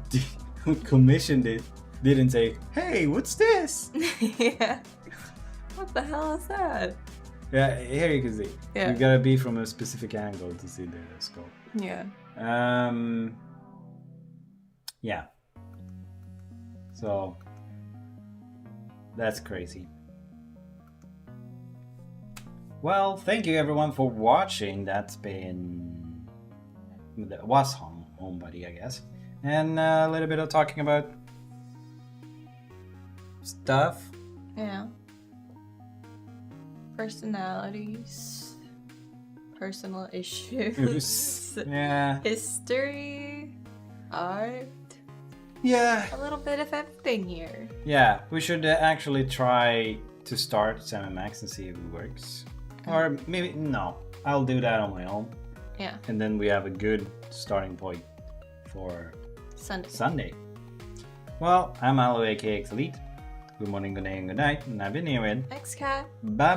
commissioned it didn't say, "Hey, what's this?" Yeah. What the hell is that? Yeah, here you can see. Yeah. You gotta be from a specific angle to see the scope. Yeah. Yeah. So that's crazy. Well, thank you everyone for watching. That was Homebody, I guess. And a little bit of talking about stuff. Yeah. Personalities. Personal issues. Yeah. History. Art. Yeah. A little bit of everything here. Yeah, we should actually try to start Sam Max and see if it works. Or maybe, no, I'll do that on my own. Yeah. And then we have a good starting point for Sunday. Well, I'm Alo aka Elite. Good morning, good day, and good night. And I've been here with Thanks, Kat. Bye bye.